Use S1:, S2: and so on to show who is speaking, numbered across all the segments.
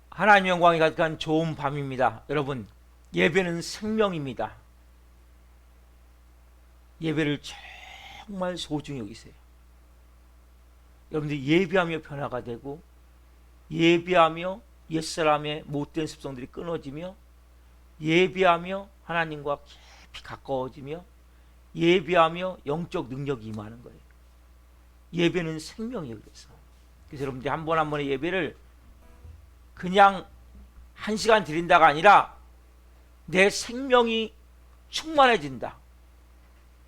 S1: 하나님의 영광이 가득한 좋은 밤입니다. 여러분, 예배는 생명입니다. 예배를 정말 소중히 여기세요. 여러분들 예배하며 변화가 되고, 예배하며 옛사람의 못된 습성들이 끊어지며, 예배하며 하나님과 깊이 가까워지며, 예배하며 영적 능력이 임하는 거예요. 예배는 생명이에요. 그래서 여러분들이 한 번 한 번의 예배를 그냥 1시간 드린다가 아니라 내 생명이 충만해진다.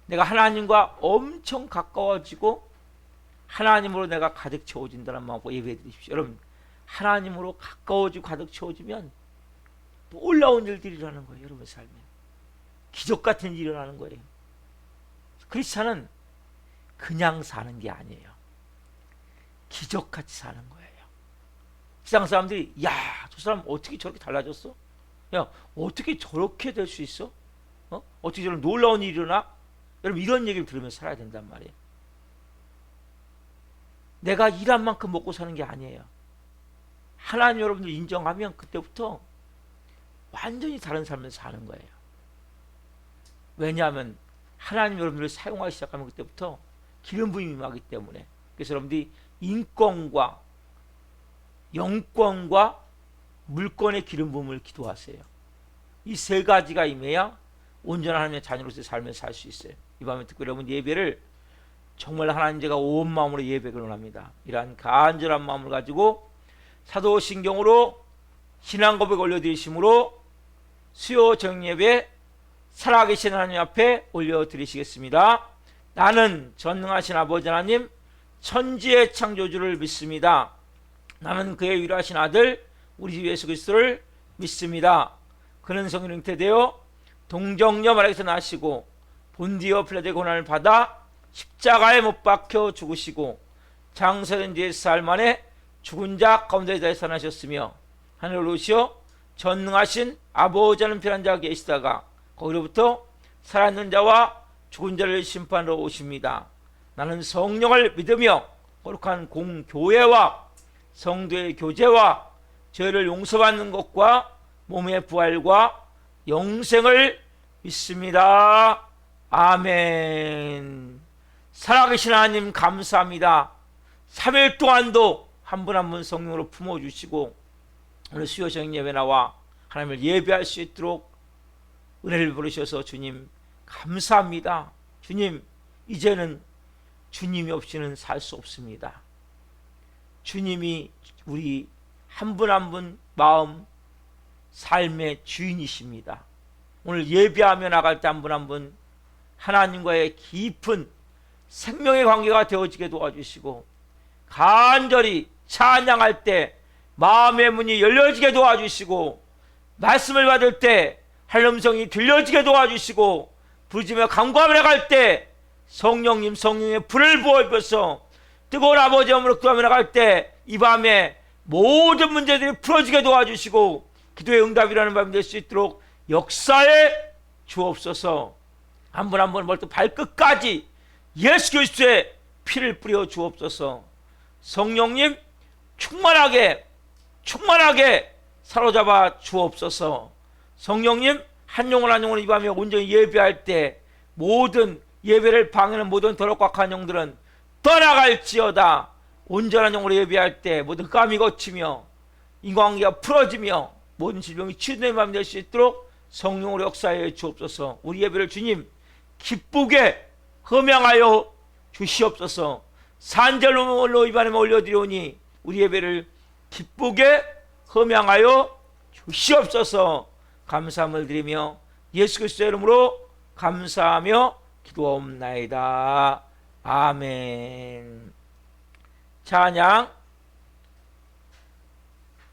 S1: 내가 하나님과 엄청 가까워지고 하나님으로 내가 가득 채워진다는 마음으로 예배해 드십시오. 여러분, 하나님으로 가까워지고 가득 채워지면 놀라운 일들이 일어나는 거예요. 여러분 삶에 기적 같은 일이 일어나는 거예요. 크리스찬은 그냥 사는 게 아니에요. 기적같이 사는 거예요. 세상 사람들이 야, 저 사람 어떻게 저렇게 달라졌어? 야, 어떻게 저렇게 될 수 있어? 어떻게 저런 놀라운 일이 일어나? 여러분, 이런 얘기를 들으면서 살아야 된단 말이에요. 내가 일한 만큼 먹고 사는 게 아니에요. 하나님 여러분들 인정하면 그때부터 완전히 다른 삶을 사는 거예요. 왜냐하면 하나님 여러분들을 사용하기 시작하면 그때부터 기름 부음이 임하기 때문에. 그래서 여러분들이 인권과 영권과 물권의 기름 부음을 기도하세요. 이 세 가지가 임해야 온전한 하나님의 자녀로서의 삶을 살 수 있어요. 이 밤에 특별히 여러분 예배를 정말 하나님 제가 온 마음으로 예배를 원합니다. 이러한 간절한 마음을 가지고 사도신경으로 신앙 고백 올려드리심으로 수요 정예배 살아계신 하나님 앞에 올려드리시겠습니다. 나는 전능하신 아버지 하나님 천지의 창조주를 믿습니다. 나는 그의 유일하신 아들 우리 주 예수 그리스도를 믿습니다. 그는 성령 잉태되어 동정녀 마리아에서 나시고 본디오 필라토의 고난을 받아 십자가에 못 박혀 죽으시고 장사된 뒤에 4일 만에 죽은 자 가운데 살아나셨으며 하늘로 오시어 전능하신 아버지 하나님 편한 자가 계시다가 거기로부터 살아있는 자와 죽은 자를 심판하러 오십니다. 나는 성령을 믿으며 거룩한 공교회와 성도의 교제와 죄를 용서받는 것과 몸의 부활과 영생을 믿습니다. 아멘. 살아계신 하나님 감사합니다. 3일 동안도 한 분 한 분 성령으로 품어주시고 오늘 수요 저녁 예배 나와 하나님을 예배할 수 있도록 은혜를 부르셔서 주님 감사합니다. 주님, 이제는 주님이 없이는 살 수 없습니다. 주님이 우리 한 분 한 분 마음 삶의 주인이십니다. 오늘 예배하며 나갈 때 한 분 한 분 하나님과의 깊은 생명의 관계가 되어지게 도와주시고 간절히 찬양할 때 마음의 문이 열려지게 도와주시고 말씀을 받을 때 하나님 음성이 들려지게 도와주시고 부르짖으며 간구하며 나갈 때 성령님 성령의 불을 부어주셔서 뜨거운 아버지의 몸으로 기도하며 나갈 때 이 밤에 모든 문제들이 풀어지게 도와주시고 기도의 응답이라는 밤이 될 수 있도록 역사에 주옵소서. 한 분 한 분 머리부터 발끝까지 예수 그리스도의 피를 뿌려 주옵소서. 성령님 충만하게 사로잡아 주옵소서. 성령님 한 영혼 한 영혼 이 밤에 온전히 예배할 때 모든 예배를 방해하는 모든 더럽고 악한 영들은 떠나갈지어다. 온전한 영으로 예배할 때 모든 깜이 거치며 인간관계가 풀어지며 모든 질병이 치유되는 밤이 될 수 있도록 성령으로 역사해 주옵소서. 우리 예배를 주님 기쁘게 흠양하여 주시옵소서. 산절로 이 밤에 올려드리오니 우리 예배를 기쁘게 흠양하여 주시옵소서. 감사함을 드리며 예수 그리스도의 이름으로 감사하며 기도하옵나이다. 아멘. 찬양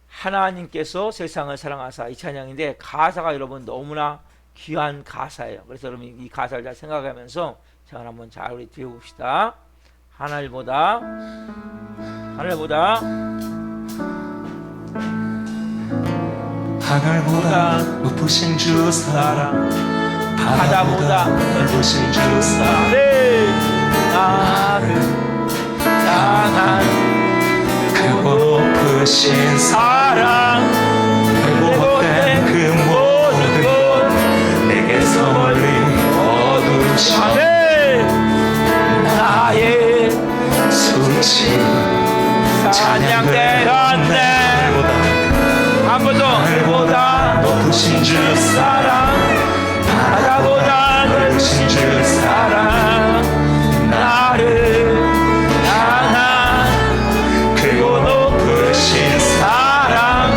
S1: 하나님께서 세상을 사랑하사, 이 찬양인데 가사가 여러분 너무나 귀한 가사예요. 그래서 여러분 이 가사를 잘 생각하면서 찬양 한번 잘 우리 드려봅시다. 하늘보다
S2: 높으신 주 사랑,
S1: 바다보다
S2: 넓으신 주 사랑,
S1: 나를 향한
S2: 크고 높은 높으신
S1: 사랑
S2: 왜곡된 그 모든 것 내게서 멀리 거두셔
S1: 아멘. 나의
S2: 수치
S1: 찬양되었네. 한 번 더.
S2: 날보다 높으신 주 사랑
S1: 바다보다
S2: 넓으신 주 사랑
S1: 나를 향한
S2: 크고 높으신
S1: 사랑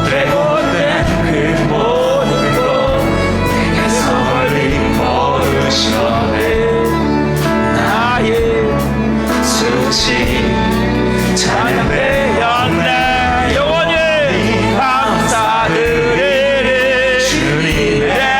S2: 왜곡된 그 모든 것 내게서 멀리 거두셔네
S1: 나의
S2: 수치 찬양되었네
S1: 영원히 감사드리리
S2: 주님의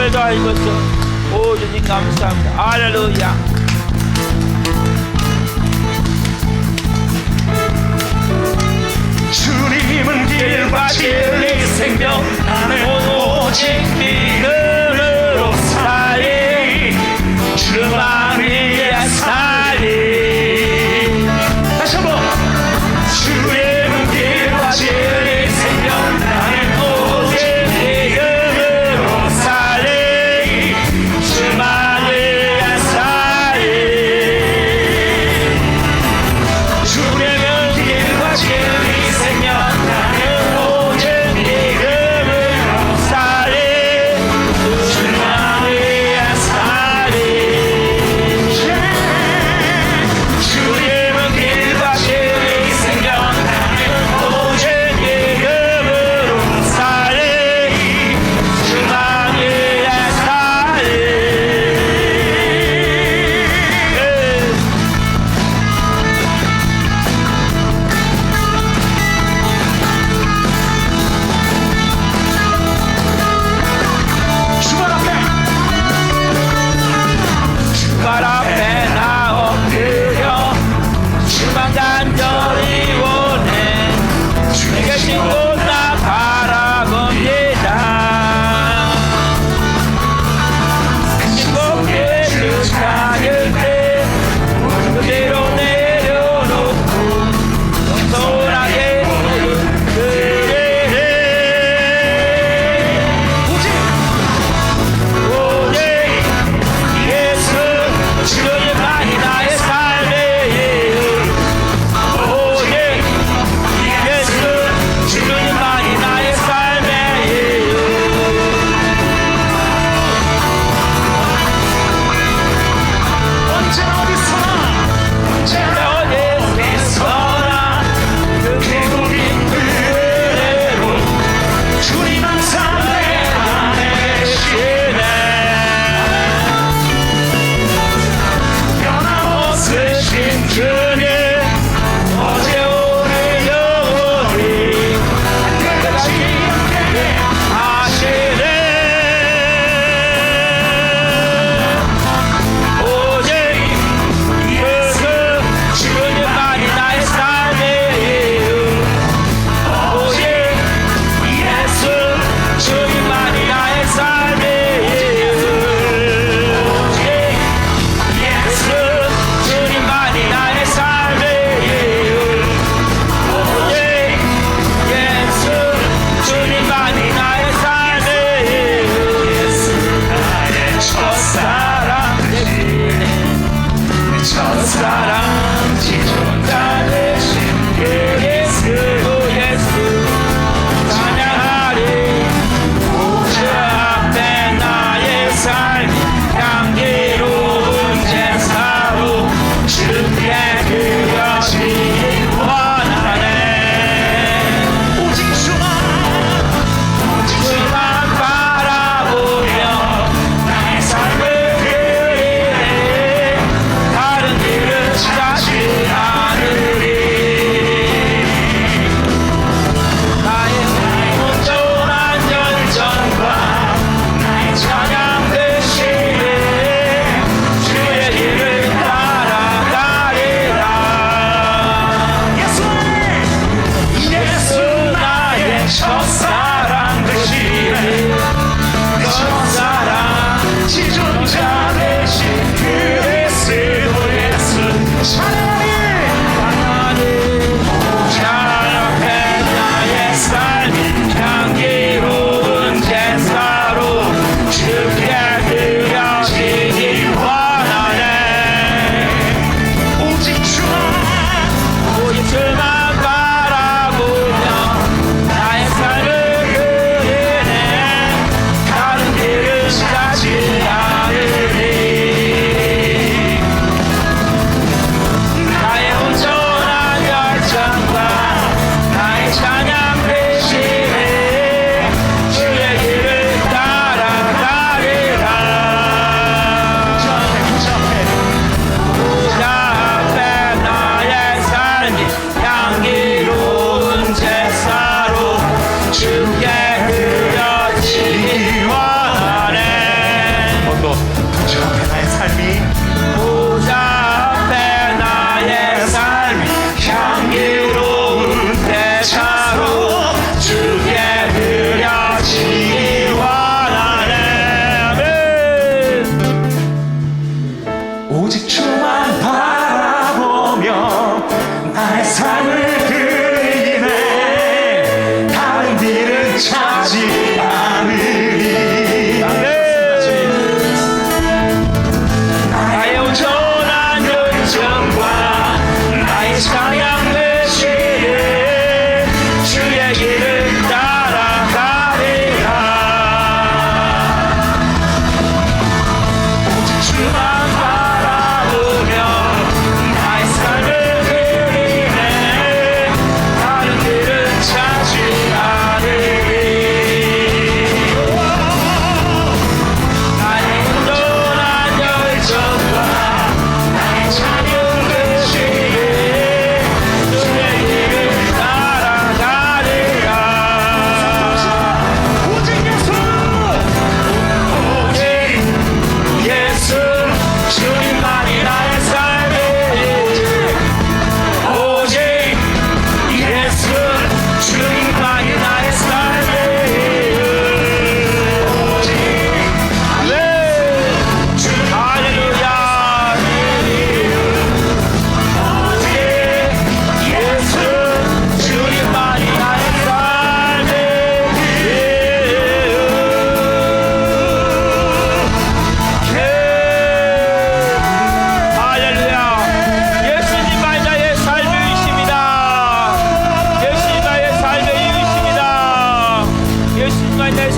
S1: 오늘도 하셔서 오 주님 감사합니다. 할렐루야.
S2: 주님은 길과 진리 생명 나는 오직 믿음으로 살리 주만 위해 살리 다시 한번 주님은 길과 진리 생명 나는 오직 믿음으로 살리 주만 위해 살리 주님은 길과 진리 생명 나는 오직 믿음으로 살리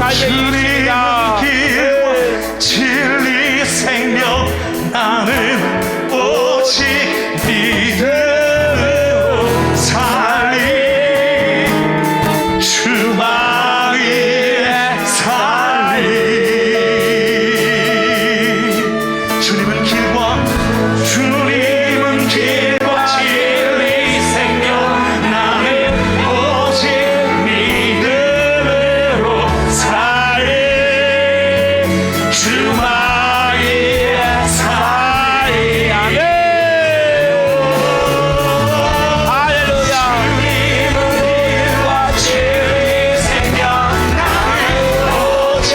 S1: 알겠습니다.
S2: 길 진리 생명 나는 오직 믿음으로 살리 주만 위에 살리 주님은 길과 진리 생명 나는 오직 믿음으로 살리 주만 위에 살리 아멘
S1: 할렐루야.
S2: 주님은 길과 진리 생명 나는 오직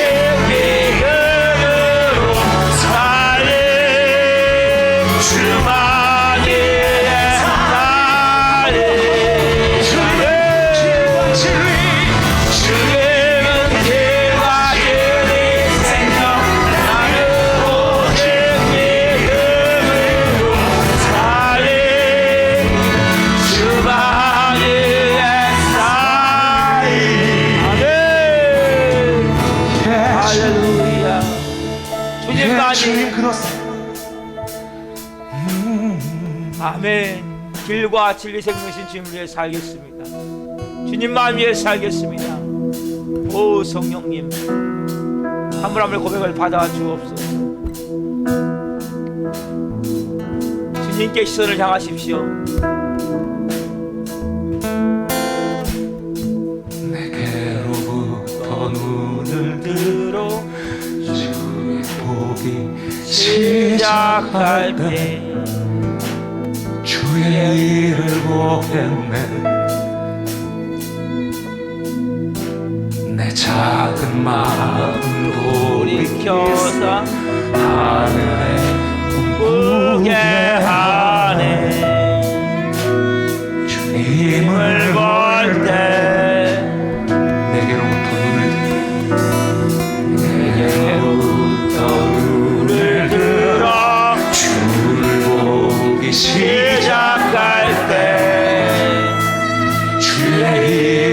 S2: 믿음으로 살리 주만 위에 살리 주님은 길과 진리 생명 나는 오직 믿음으로 살리 주만 위에 살리
S1: 할렐루야. 주님만이
S2: 주님 그렇습니다.
S1: 아멘. 길과 진리 생명이신 주님을 위해 살겠습니다. 주님만 위해 살겠습니다. 오 성령님, 한 분 한 분의 고백을 받아 주옵소서. 주님께 시선을 향하십시오.
S2: 내게로부터 눈을
S1: 들어
S2: 주의 복이
S1: 시작할 때
S2: 주의 일을 보겠네 내 작은 마음
S1: 돌이켜서
S2: 하늘에
S1: 보게 하네.
S2: 주님을
S1: 볼 때
S2: 내게로부터 눈을 들어 주를 보기
S1: 시작할 때
S2: 주의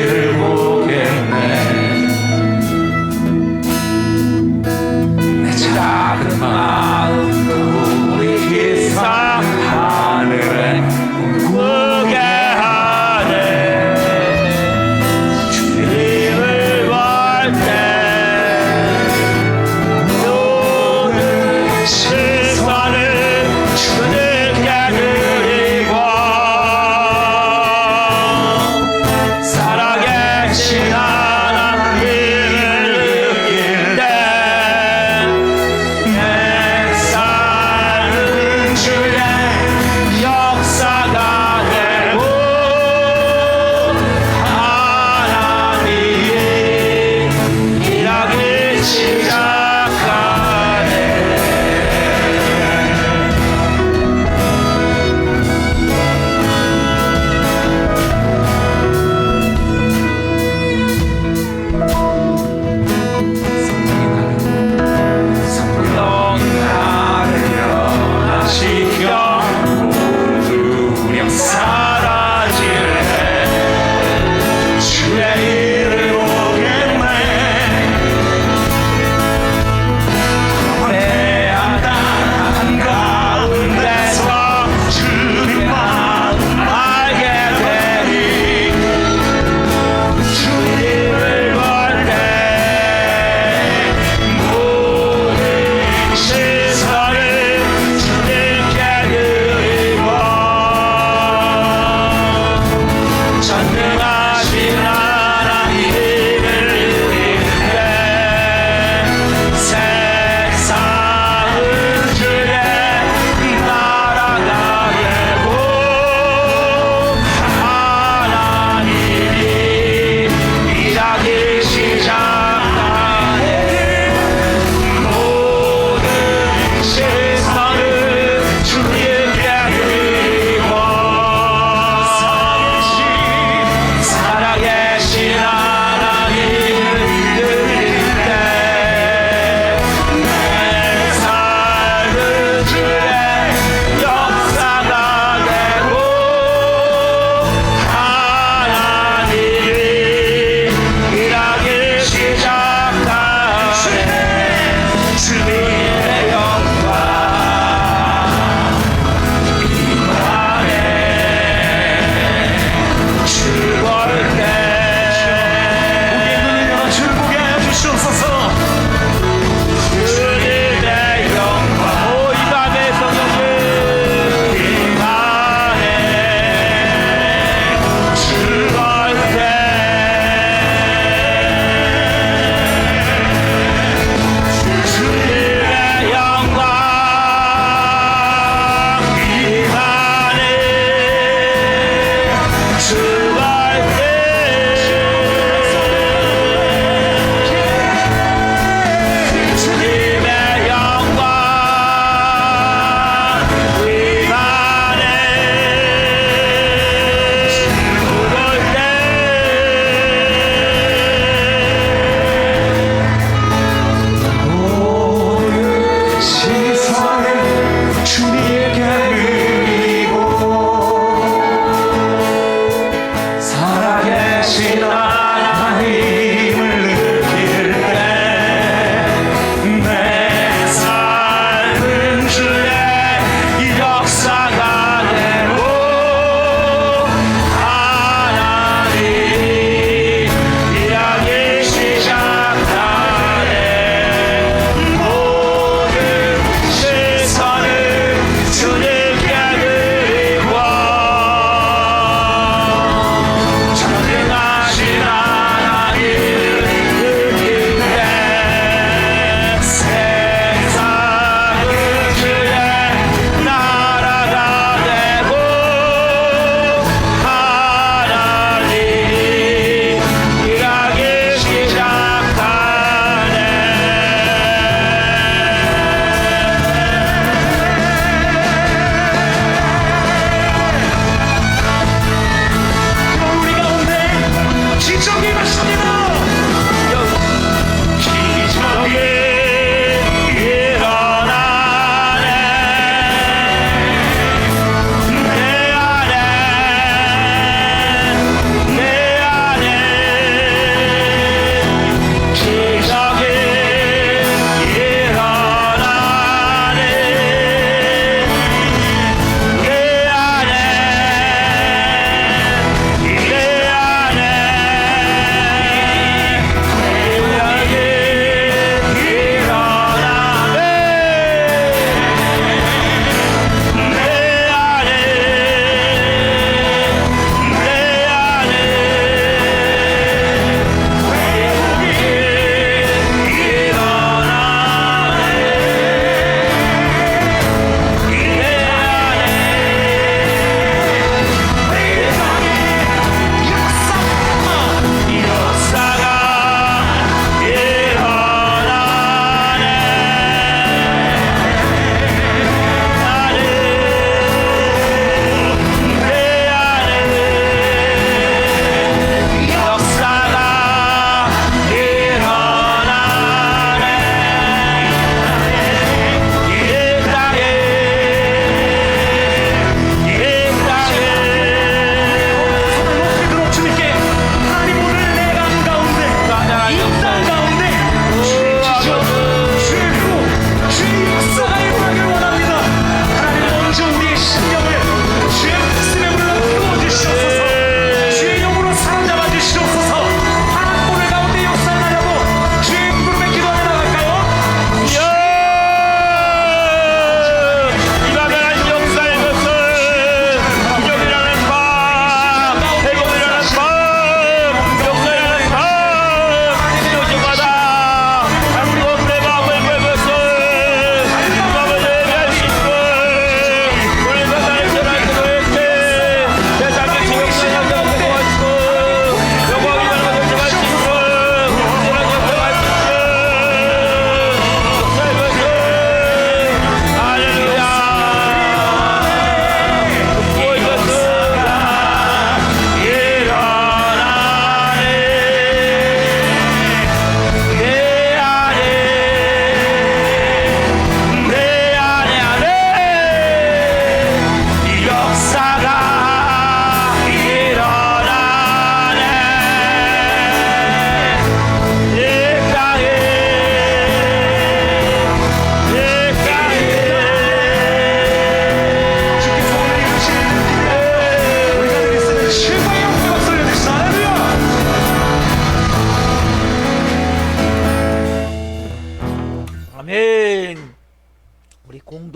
S2: 일을 보겠네 내 작은 마음 돌이키사 하늘에
S1: 보게 하네. 주님을 볼 때 모든 시선을 주님께 드리고 살아계신 하나님을 느낄 때 내 삶은 주의 역사가 되고 하나님이 일하기 시작하네.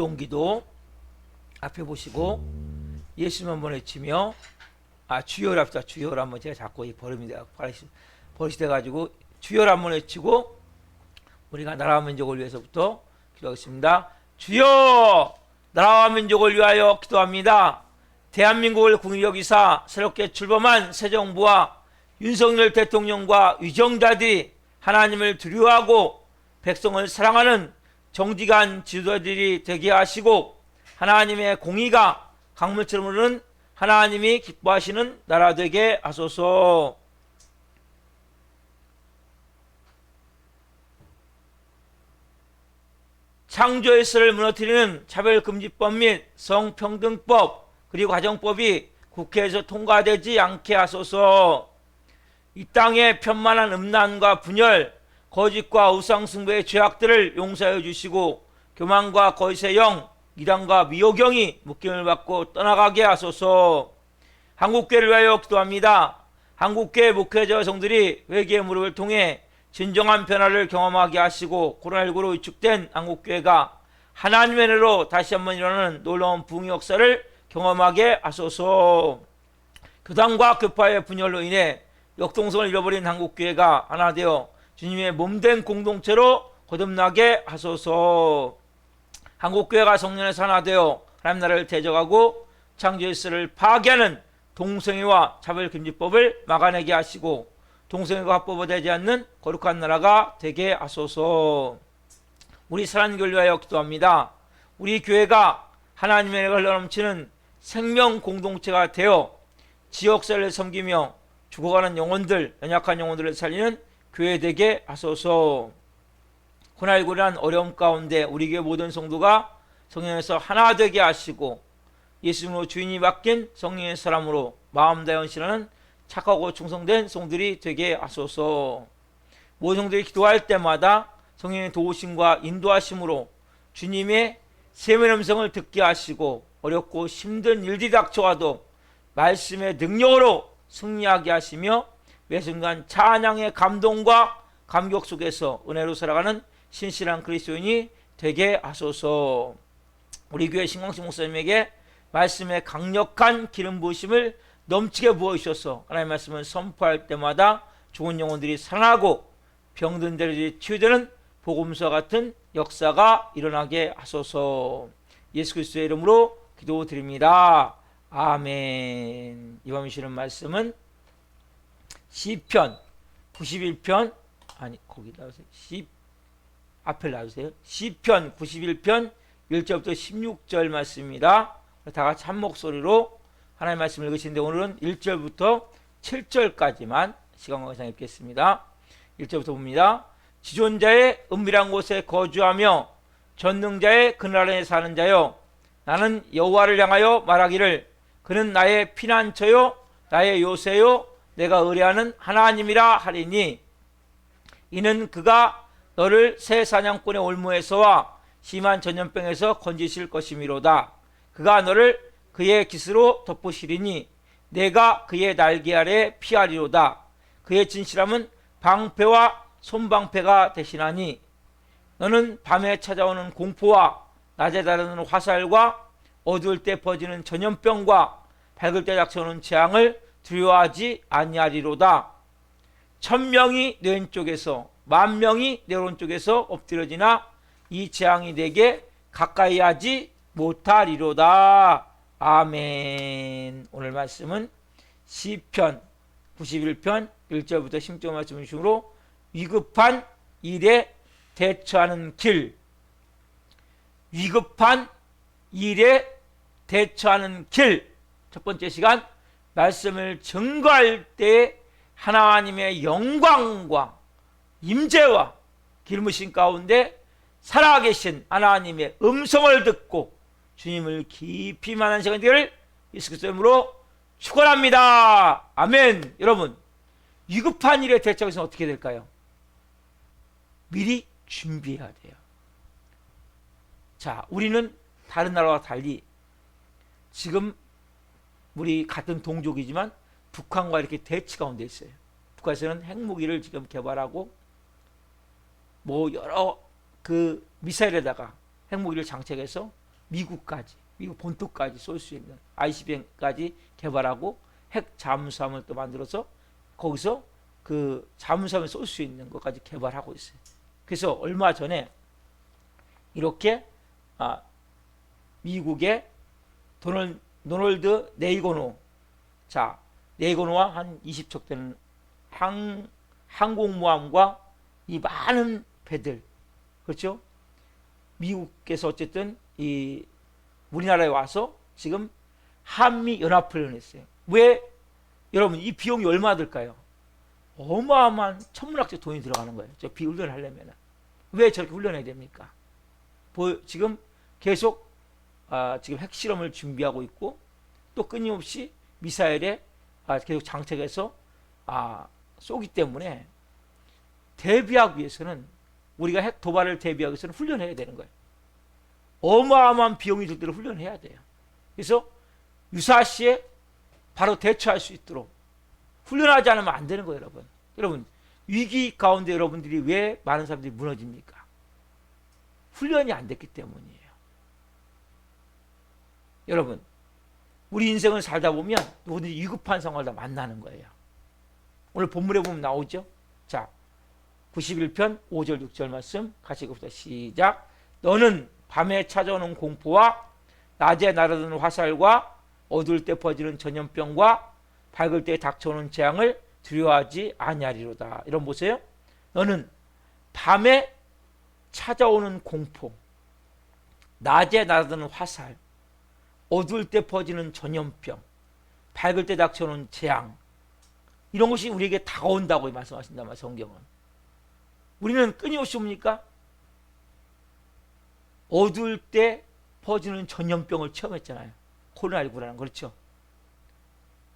S1: 공동기도 앞에 보시고 예수님 한번 외치며 주여를 합시다. 주여를 한번 제가 자꾸 버릇이 돼가지고 주여를 한번 외치고 우리가 나라와 민족을 위해서부터 기도하겠습니다. 주여 나라와 민족을 위하여 기도합니다. 대한민국을 국리 여기사 새롭게 출범한 새 정부와 윤석열 대통령과 위정자들이 하나님을 두려워하고 백성을 사랑하는 정직한 지도자들이 되게 하시고 하나님의 공의가 강물처럼 흐르는 하나님이 기뻐하시는 나라 되게 하소서. 창조의설을 무너뜨리는 차별금지법 및 성평등법 그리고 가정법이 국회에서 통과되지 않게 하소서. 이 땅의 편만한 음란과 분열, 거짓과 우상숭배의 죄악들을 용서해 주시고 교만과 거짓의 영, 이단과 미호경이 묶임을 받고 떠나가게 하소서. 한국교회를 위하여 기도합니다. 한국교회 목회자 여성들이 회개의 무릎을 통해 진정한 변화를 경험하게 하시고 코로나19로 위축된 한국교회가 하나님의 은혜로 다시 한번 일어나는 놀라운 부흥의 역사를 경험하게 하소서. 교단과 교파의 분열로 인해 역동성을 잃어버린 한국교회가 하나 되어 주님의 몸된 공동체로 거듭나게 하소서. 한국교회가 성령에서 하나 되어 하나님 나라를 대적하고 창조의 질서를 파괴하는 동성애와 차별금지법을 막아내게 하시고 동성애가 합법화되지 않는 거룩한 나라가 되게 하소서. 우리 사랑하는 교회를 위하여 기도합니다. 우리 교회가 하나님의 은혜가 흘러넘치는 생명 공동체가 되어 지역사회를 섬기며 죽어가는 영혼들, 연약한 영혼들을 살리는 교회 되게 하소서. 코로나19라는 어려움 가운데 우리 교회 모든 성도가 성령에서 하나 되게 하시고 예수님으로 주인이 바뀐 성령의 사람으로 마음 다해 헌신하는 착하고 충성된 성들이 되게 하소서. 모든 성들이 기도할 때마다 성령의 도우심과 인도하심으로 주님의 세미의 음성을 듣게 하시고 어렵고 힘든 일들이 닥쳐와도 말씀의 능력으로 승리하게 하시며 매 순간 찬양의 감동과 감격 속에서 은혜로 살아가는 신실한 그리스도인이 되게 하소서. 우리 교회 신광식 목사님에게 말씀의 강력한 기름 부으심을 넘치게 부어주셔서 하나님의 말씀을 선포할 때마다 죽은 영혼들이 살아나고 병든 자들이 치유되는 복음서와 같은 역사가 일어나게 하소서. 예수 그리스도의 이름으로 기도드립니다. 아멘. 이번 주시는 말씀은 시편 91편 거기다 앞을 놔주세요. 시편 91편 1절부터 16절 말씀입니다. 다 같이 한 목소리로 하나님의 말씀을 읽으시는데 오늘은 1절부터 7절까지만 시간과 관계상 읽겠습니다. 1절부터 봅니다. 지존자의 은밀한 곳에 거주하며 전능자의 그늘 아래에 사는 자여, 나는 여호와를 향하여 말하기를 그는 나의 피난처요 나의 요새요 내가 의뢰하는 하나님이라 하리니, 이는 그가 너를 새 사냥꾼의 올무에서와 심한 전염병에서 건지실 것이미로다. 그가 너를 그의 깃으로 덮으시리니 내가 그의 날개 아래 피하리로다. 그의 진실함은 방패와 손방패가 되시나니, 너는 밤에 찾아오는 공포와 낮에 다루는 화살과 어두울 때 퍼지는 전염병과 밝을 때 닥쳐오는 재앙을 두려워하지 아니하리로다. 1000명이 내 왼쪽에서 10,000명이 내 오른쪽에서 엎드려지나 이 재앙이 내게 가까이 하지 못하리로다. 아멘. 오늘 말씀은 시편 91편 1절부터 16절 말씀 중으로 위급한 일에 대처하는 길, 위급한 일에 대처하는 길. 첫 번째 시간, 말씀을 증거할 때 하나님의 영광과 임재와 기름부심 가운데 살아계신 하나님의 음성을 듣고 주님을 깊이 만난 시간이 되기를 예수 그리스도의 이름으로 축원합니다. 아멘. 여러분, 위급한 일에 대처해서 어떻게 될까요? 미리 준비해야 돼요. 자, 우리는 다른 나라와 달리 지금 우리 같은 동족이지만 북한과 이렇게 대치 가운데 있어요. 북한에서는 핵무기를 지금 개발하고 뭐 여러 그 미사일에다가 핵무기를 장착해서 미국까지, 미국 본토까지 쏠 수 있는 ICBM까지 개발하고 핵 잠수함을 또 만들어서 거기서 그 잠수함을 쏠 수 있는 것까지 개발하고 있어요. 그래서 얼마 전에 이렇게 미국의 도널드 네이거노, 자 네이거노와 한 20척 되는 항공모함과 이 많은 배들, 그렇죠? 미국께서 어쨌든 이 우리나라에 와서 지금 한미 연합훈련을 했어요. 왜? 여러분 이 비용이 얼마 들까요? 어마어마한 천문학적 돈이 들어가는 거예요. 저 비훈련을 하려면. 왜 저렇게 훈련해야 됩니까? 지금 계속 지금 핵실험을 준비하고 있고 또 끊임없이 미사일에 계속 장착해서 쏘기 때문에 대비하기 위해서는, 우리가 핵 도발을 대비하기 위해서는 훈련해야 되는 거예요. 어마어마한 비용이 들 때를 훈련해야 돼요. 그래서 유사시에 바로 대처할 수 있도록 훈련하지 않으면 안 되는 거예요, 여러분. 여러분, 위기 가운데 여러분들이 왜 많은 사람들이 무너집니까? 훈련이 안 됐기 때문이에요. 여러분, 우리 인생을 살다 보면 누구든지 위급한 상황을 다 만나는 거예요. 오늘 본문에 보면 나오죠. 자, 91편 5절 6절 말씀 같이 읽읍시다. 시작. 너는 밤에 찾아오는 공포와 낮에 날아드는 화살과 어두울 때 퍼지는 전염병과 밝을 때 닥쳐오는 재앙을 두려워하지 아니하리로다. 이런 보세요. 너는 밤에 찾아오는 공포, 낮에 날아드는 화살, 어두울 때 퍼지는 전염병, 밝을 때 닥쳐오는 재앙, 이런 것이 우리에게 다가온다고 말씀하신단 성경은. 우리는 끊임없이 뭡니까? 어두울 때 퍼지는 전염병을 체험했잖아요. 코로나19라는, 그렇죠?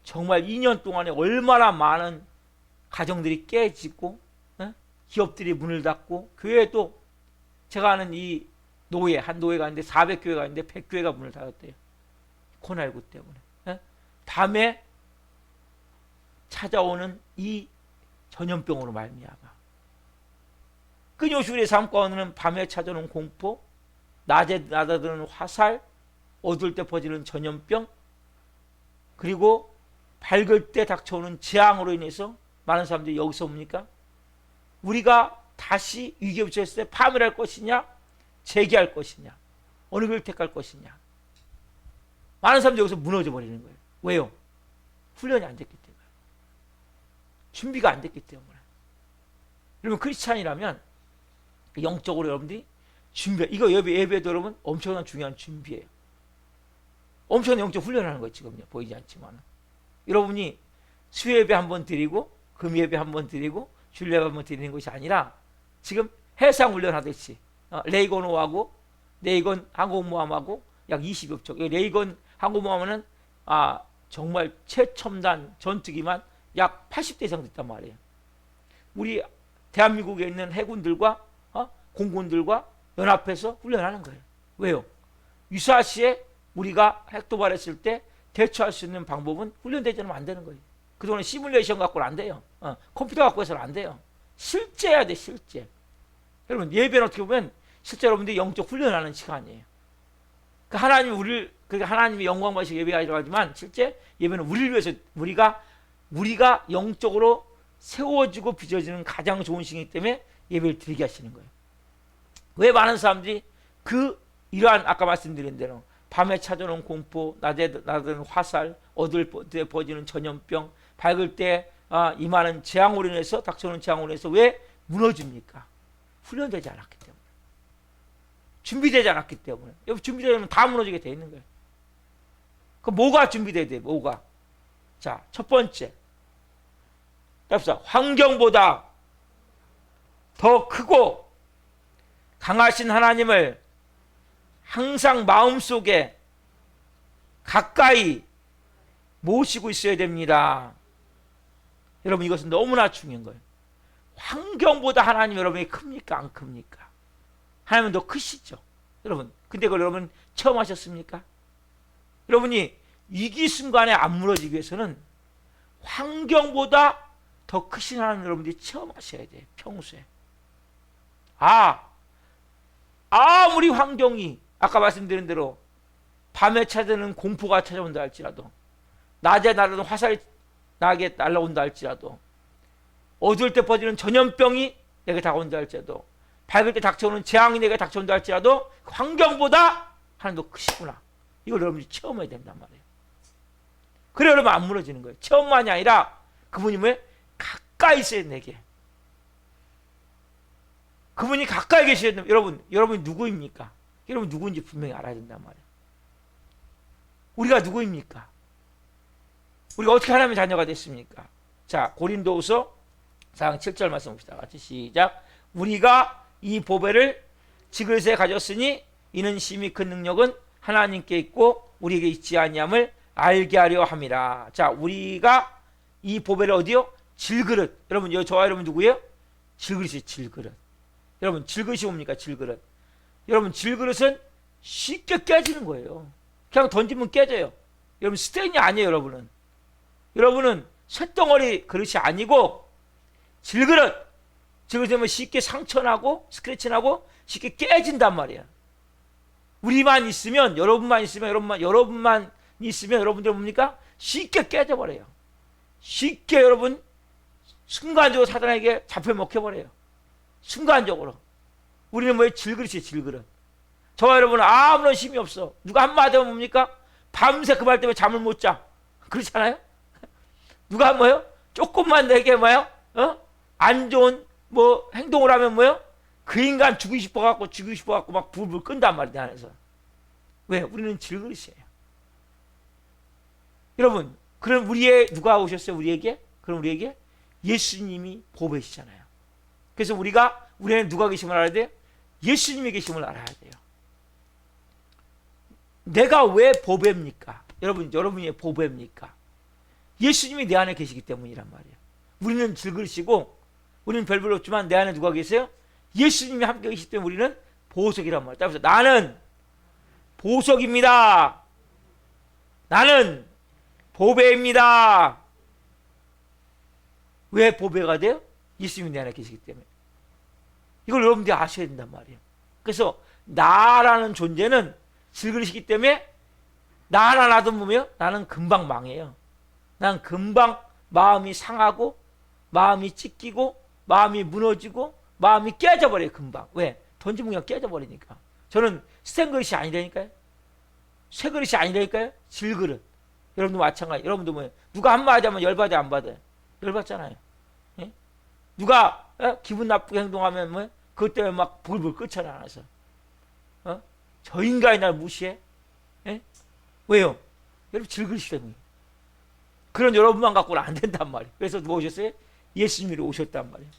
S1: 정말 2년 동안에 얼마나 많은 가정들이 깨지고 기업들이 문을 닫고, 교회도 제가 아는 이 노예, 한 노예가 있는데 400교회가 있는데 100교회가 문을 닫았대요. 코로나19 때문에. 밤에 찾아오는 이 전염병으로 말미암아 끊임없이 우리의 삶 가운데는 밤에 찾아오는 공포, 낮에 날아드는 화살, 어두울 때 퍼지는 전염병, 그리고 밝을 때 닥쳐오는 재앙으로 인해서 많은 사람들이 여기서 뭡니까? 우리가 다시 위기에 부딪혔을 때 파멸할 것이냐, 재기할 것이냐, 어느 걸 택할 것이냐. 많은 사람들이 여기서 무너져 버리는 거예요. 왜요? 훈련이 안 됐기 때문에. 준비가 안 됐기 때문에. 여러분, 크리스찬이라면 영적으로 여러분들이 이거 예배도 여러분 엄청난 중요한 준비예요. 엄청난 영적 훈련을 하는 거예요. 지금요, 보이지 않지만. 여러분이 수예배 한번 드리고 금예배 한번 드리고 주일예배 한번 드리는 것이 아니라 지금 해상 훈련하듯이 레이건호하고 레이건 항공모함하고 약 20여 척. 레이건 항공모함은 정말 최첨단 전투기만 약 80대 이상 됐단 말이에요. 우리 대한민국에 있는 해군들과 공군들과 연합해서 훈련하는 거예요. 왜요? 유사시에 우리가 핵도발했을 때 대처할 수 있는 방법은 훈련되지 않으면 안 되는 거예요. 그동안 시뮬레이션 갖고는 안 돼요. 컴퓨터 갖고 해서는 안 돼요. 실제 해야 돼, 실제. 여러분, 예배는 어떻게 보면 실제 여러분들이 영적 훈련하는 시간이에요. 하나님이 영광 받으시고 예배하려고 하지만 실제 예배는 우리를 위해서 우리가 영적으로 세워지고 빚어지는 가장 좋은 시기이기 때문에 예배를 드리게 하시는 거예요. 왜 많은 사람들이 이러한 아까 말씀드린 대로 밤에 찾아오는 공포, 낮에 날아드는 화살, 어두울 때 퍼지는 전염병, 밝을 때 임하는 재앙으로 인해서 닥쳐오는 재앙으로 인해서 왜 무너집니까? 훈련되지 않았기 때문에. 준비되지 않았기 때문에. 여기 준비되면 다 무너지게 돼 있는 거예요. 그 뭐가 준비돼야 돼? 뭐가? 자, 첫 번째. 봅시다. 환경보다 더 크고 강하신 하나님을 항상 마음속에 가까이 모시고 있어야 됩니다. 여러분, 이것은 너무나 중요한 거예요. 환경보다 하나님 여러분이 큽니까? 안 큽니까? 하나님은 더 크시죠. 여러분, 근데 그걸 여러분 처음 하셨습니까? 여러분이 위기 순간에 안 무너지기 위해서는 환경보다 더 크신 하나님 여러분들이 처음 하셔야 돼요. 평소에. 아무리 환경이 아까 말씀드린 대로 밤에 찾아오는 공포가 찾아온다 할지라도, 낮에 날아오는 화살이 나에게 날아온다 할지라도, 어두울 때 퍼지는 전염병이 내게 다가온다 할지라도, 밝을 때 닥쳐오는 재앙이 내게 닥쳐온다 할지라도 그 환경보다 하나님도 크시구나. 이걸 여러분이 체험해야 된단 말이에요. 그래 여러분 안 무너지는 거예요. 체험만이 아니라 그분이 왜 가까이 있어요. 내게 그분이 가까이 계셔야 된다. 여러분이 누구입니까? 여러분 누구인지 분명히 알아야 된단 말이에요. 우리가 누구입니까? 우리가 어떻게 하나님의 자녀가 됐습니까? 자, 고린도후서 4장 7절 말씀 봅시다. 같이 시작. 우리가 이 보배를 지그릇에 가졌으니 이는 심히 큰 능력은 하나님께 있고 우리에게 있지 아니함을 알게 하려 함이라. 자, 우리가 이 보배를 어디요? 질그릇. 여러분, 저와 여러분 누구예요? 질그릇이 질그릇. 여러분, 질그릇이 뭡니까? 질그릇. 여러분, 질그릇은 쉽게 깨지는 거예요. 그냥 던지면 깨져요. 여러분, 스테인이 아니에요. 여러분은 쇳덩어리 그릇이 아니고 질그릇. 질그릇이면 쉽게 상처나고 스크래치나고 쉽게 깨진단 말이야. 우리만 있으면, 여러분만 있으면 여러분들 뭡니까? 쉽게 깨져버려요. 쉽게 여러분 순간적으로 사단에게 잡혀 먹혀버려요. 순간적으로. 우리는 뭐예요? 질그릇이에요. 질그릇. 저와 여러분은 아무런 힘이 없어. 누가 한마디 하면 뭡니까? 밤새 그 말 때문에 잠을 못 자. 그렇잖아요? 누가 뭐예요? 조금만 내게 뭐예요? 안 좋은 행동을 하면 뭐예요? 그 인간 죽이고 싶어갖고 막 불불 끈단 말이야, 내 안에서. 왜? 우리는 질그릇이에요. 여러분, 그럼 누가 오셨어요? 우리에게? 그럼 우리에게 예수님이 보배시잖아요. 그래서 우리는 누가 계심을 알아야 돼요? 예수님이 계심을 알아야 돼요. 내가 왜 보배입니까? 여러분이 보배입니까? 예수님이 내 안에 계시기 때문이란 말이에요. 우리는 질그릇이고, 우리는 별별 없지만 내 안에 누가 계세요? 예수님이 함께 계시기 때문에 우리는 보석이란 말이에요. 따라서 나는 보석입니다. 나는 보배입니다. 왜 보배가 돼요? 예수님이 내 안에 계시기 때문에. 이걸 여러분들이 아셔야 된단 말이에요. 그래서 나라는 존재는 질그릇이기 때문에 나 하나 놔두면 나는 금방 망해요. 난 금방 마음이 상하고 마음이 찢기고 마음이 무너지고 마음이 깨져버려요. 금방. 왜? 던지면 그냥 깨져버리니까. 저는 스텐 그릇이 아니라니까요. 쇠 그릇이 아니라니까요. 질그릇. 여러분도 마찬가지. 여러분도 뭐예요? 누가 한마디 하면 열받아요? 안 받아요? 열받잖아요. 예? 누가 기분 나쁘게 행동하면 뭐예요? 그것 때문에 막 불불 끓잖아. 안에서. 저 인간이 날 무시해? 예? 왜요? 여러분 질그릇이 때문에. 그런 여러분만 갖고는 안 된단 말이에요. 그래서 누가 오셨어요? 예수님이 오셨단 말이에요.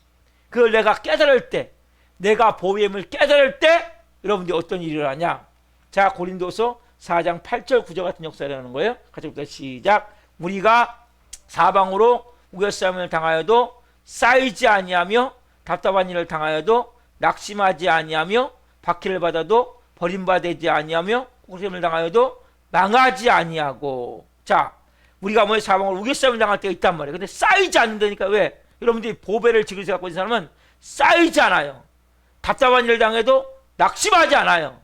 S1: 그걸 내가 깨달을 때, 내가 보배임을 깨달을 때 여러분들이 어떤 일이 일어나냐? 자, 고린도서 4장 8절 9절 같은 역사를 하는 거예요. 같이 봅시다. 시작. 우리가 사방으로 우겨싸움을 당하여도 쌓이지 아니하며 답답한 일을 당하여도 낙심하지 아니하며 박해를 받아도 버림받지 아니하며 고생을 당하여도 망하지 아니하고. 자, 우리가 뭐에 사방으로 우겨싸움을 당할 때가 있단 말이에요. 근데 쌓이지 않는다니까. 왜? 여러분들이 보배를 지그릇에 갖고 있는 사람은 쌓이지 않아요. 답답한 일을 당해도 낙심하지 않아요.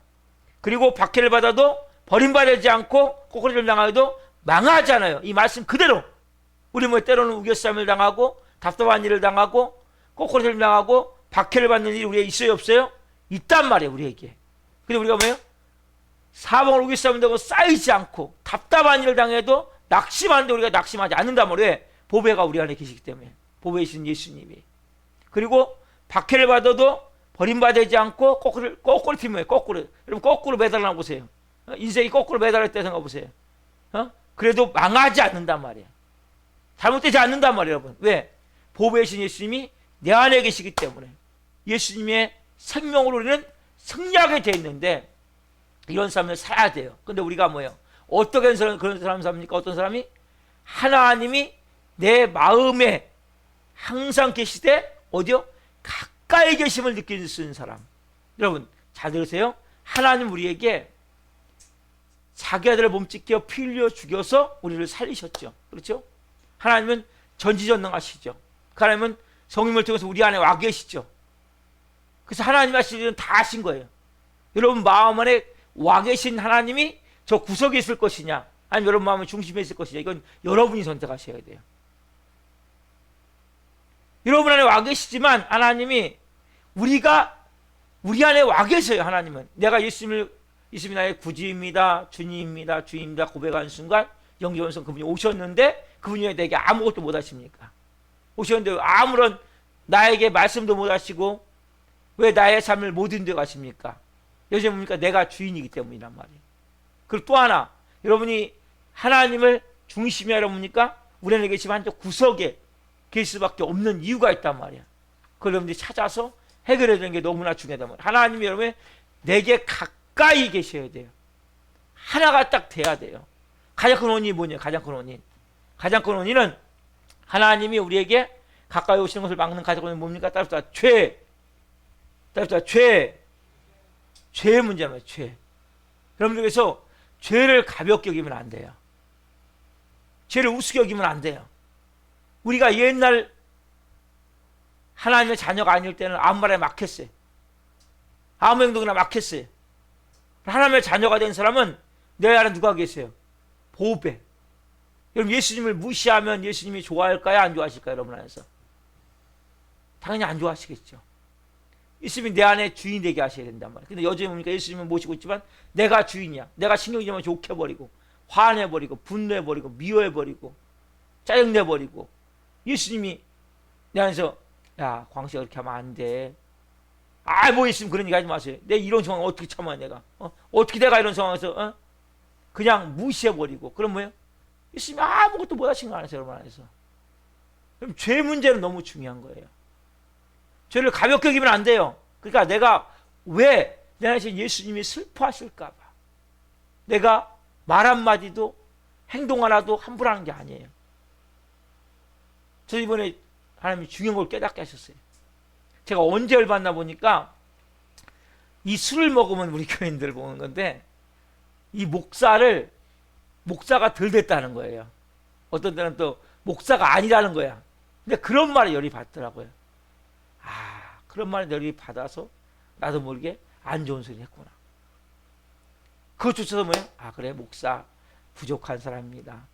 S1: 그리고 박해를 받아도 버림받지 않고 꼬꾸리를 당하여도 망하지 않아요. 이 말씀 그대로. 우리 뭐 때로는 우겨싸움을 당하고 답답한 일을 당하고 꼬꾸리를 당하고 박해를 받는 일이 우리에게 있어요? 없어요? 있단 말이에요. 우리에게. 근데 우리가 뭐예요? 사방으로 우겨싸움을 당하고 쌓이지 않고 답답한 일을 당해도 낙심하는데 우리가 낙심하지 않는단 말이에요. 왜? 보배가 우리 안에 계시기 때문에. 보배이신 예수님이. 그리고 박해를 받아도 버림받지 않고 거꾸로 피면 거꾸로. 여러분 거꾸로 매달아 보세요. 인생이 거꾸로 매달릴 때 생각해 보세요. 그래도 망하지 않는단 말이에요. 잘못되지 않는단 말이에요, 여러분. 왜? 보배이신 예수님이 내 안에 계시기 때문에. 예수님의 생명으로 우리는 승리하게 돼 있는데 이런 사람을 살아야 돼요. 근데 우리가 뭐예요? 어떻게 그런 사람 삽니까? 어떤 사람이? 하나님이 내 마음에 항상 계시되 어디요? 가까이 계심을 느낄 수 있는 사람. 여러분 잘 들으세요. 하나님 우리에게 자기 아들을 몸짓겨 피 흘려 죽여서 우리를 살리셨죠. 그렇죠? 하나님은 전지전능하시죠. 하나님은 성령을 통해서 우리 안에 와 계시죠. 그래서 하나님 하시는 일은 다 하신 거예요. 여러분 마음 안에 와 계신 하나님이 저 구석에 있을 것이냐, 아니면 여러분 마음의 중심에 있을 것이냐, 이건 여러분이 선택하셔야 돼요. 여러분 안에 와 계시지만 하나님이 우리 안에 와 계세요. 하나님은 내가 예수님이 나의 구주입니다, 주님입니다, 주입니다 고백하는 순간 영접하면서 그분이 오셨는데 그분이 왜 내게 아무것도 못 하십니까? 오셨는데 아무런 나에게 말씀도 못 하시고 왜 나의 삶을 못 인도해 가십니까? 여기서 뭡니까? 내가 주인이기 때문이란 말이에요. 그리고 또 하나, 여러분이 하나님을 중심이 하려 뭡니까? 우리 안에 계시면 한쪽 구석에 계실 수밖에 없는 이유가 있단 말이야. 그걸 여러분들이 찾아서 해결해야 되는 게 너무나 중요하단 말이야. 하나님이 여러분 내게 가까이 계셔야 돼요. 하나가 딱 돼야 돼요. 가장 큰 원인이 뭐냐? 가장 큰 원인은 하나님이 우리에게 가까이 오시는 것을 막는 가장 큰 원인이 뭡니까? 따라서 죄의 문제는 죄. 여러분들께서 죄를 가볍게 여기면 안 돼요. 죄를 우습게 여기면 안 돼요. 우리가 옛날 하나님의 자녀가 아닐 때는 아무 말에 막혔어요. 아무 행동이나 막혔어요. 하나님의 자녀가 된 사람은 내 안에 누가 계세요? 보배. 여러분 예수님을 무시하면 예수님이 좋아할까요? 안 좋아하실까요? 여러분 안에서? 당연히 안 좋아하시겠죠. 예수님이 내 안에 주인 되게 하셔야 된단 말이에요. 근데 여전히 뭡니까? 예수님을 모시고 있지만 내가 주인이야. 내가 신경이 좀 좋게버리고 화내버리고 분노해버리고 미워해버리고 짜증내버리고 예수님이 내 안에서 야 광수야 그렇게 하면 안 돼. 뭐 예수님 그런 얘기 하지 마세요. 내 이런 상황 어떻게 참아야 내가? 어떻게 내가 이런 상황에서 그냥 무시해버리고 그럼 뭐예요? 예수님이 아무것도 못하신 거 아니세요? 여러분 안에서. 그럼 죄 문제는 너무 중요한 거예요. 죄를 가볍게 여기면 안 돼요. 그러니까 내가 왜 내 안에서 예수님이 슬퍼하실까 봐 내가 말 한마디도 행동 하나도 함부로 하는 게 아니에요. 저 이번에 하나님이 중요한 걸 깨닫게 하셨어요. 제가 언제 열받나 보니까 이 술을 먹으면 우리 교인들 보는 건데 이 목사가 덜 됐다는 거예요. 어떤 때는 또 목사가 아니라는 거야. 근데 그런 말에 열이 받더라고요. 그런 말에 열이 받아서 나도 모르게 안 좋은 소리 했구나. 그것조차도 뭐예요? 그래 목사 부족한 사람입니다.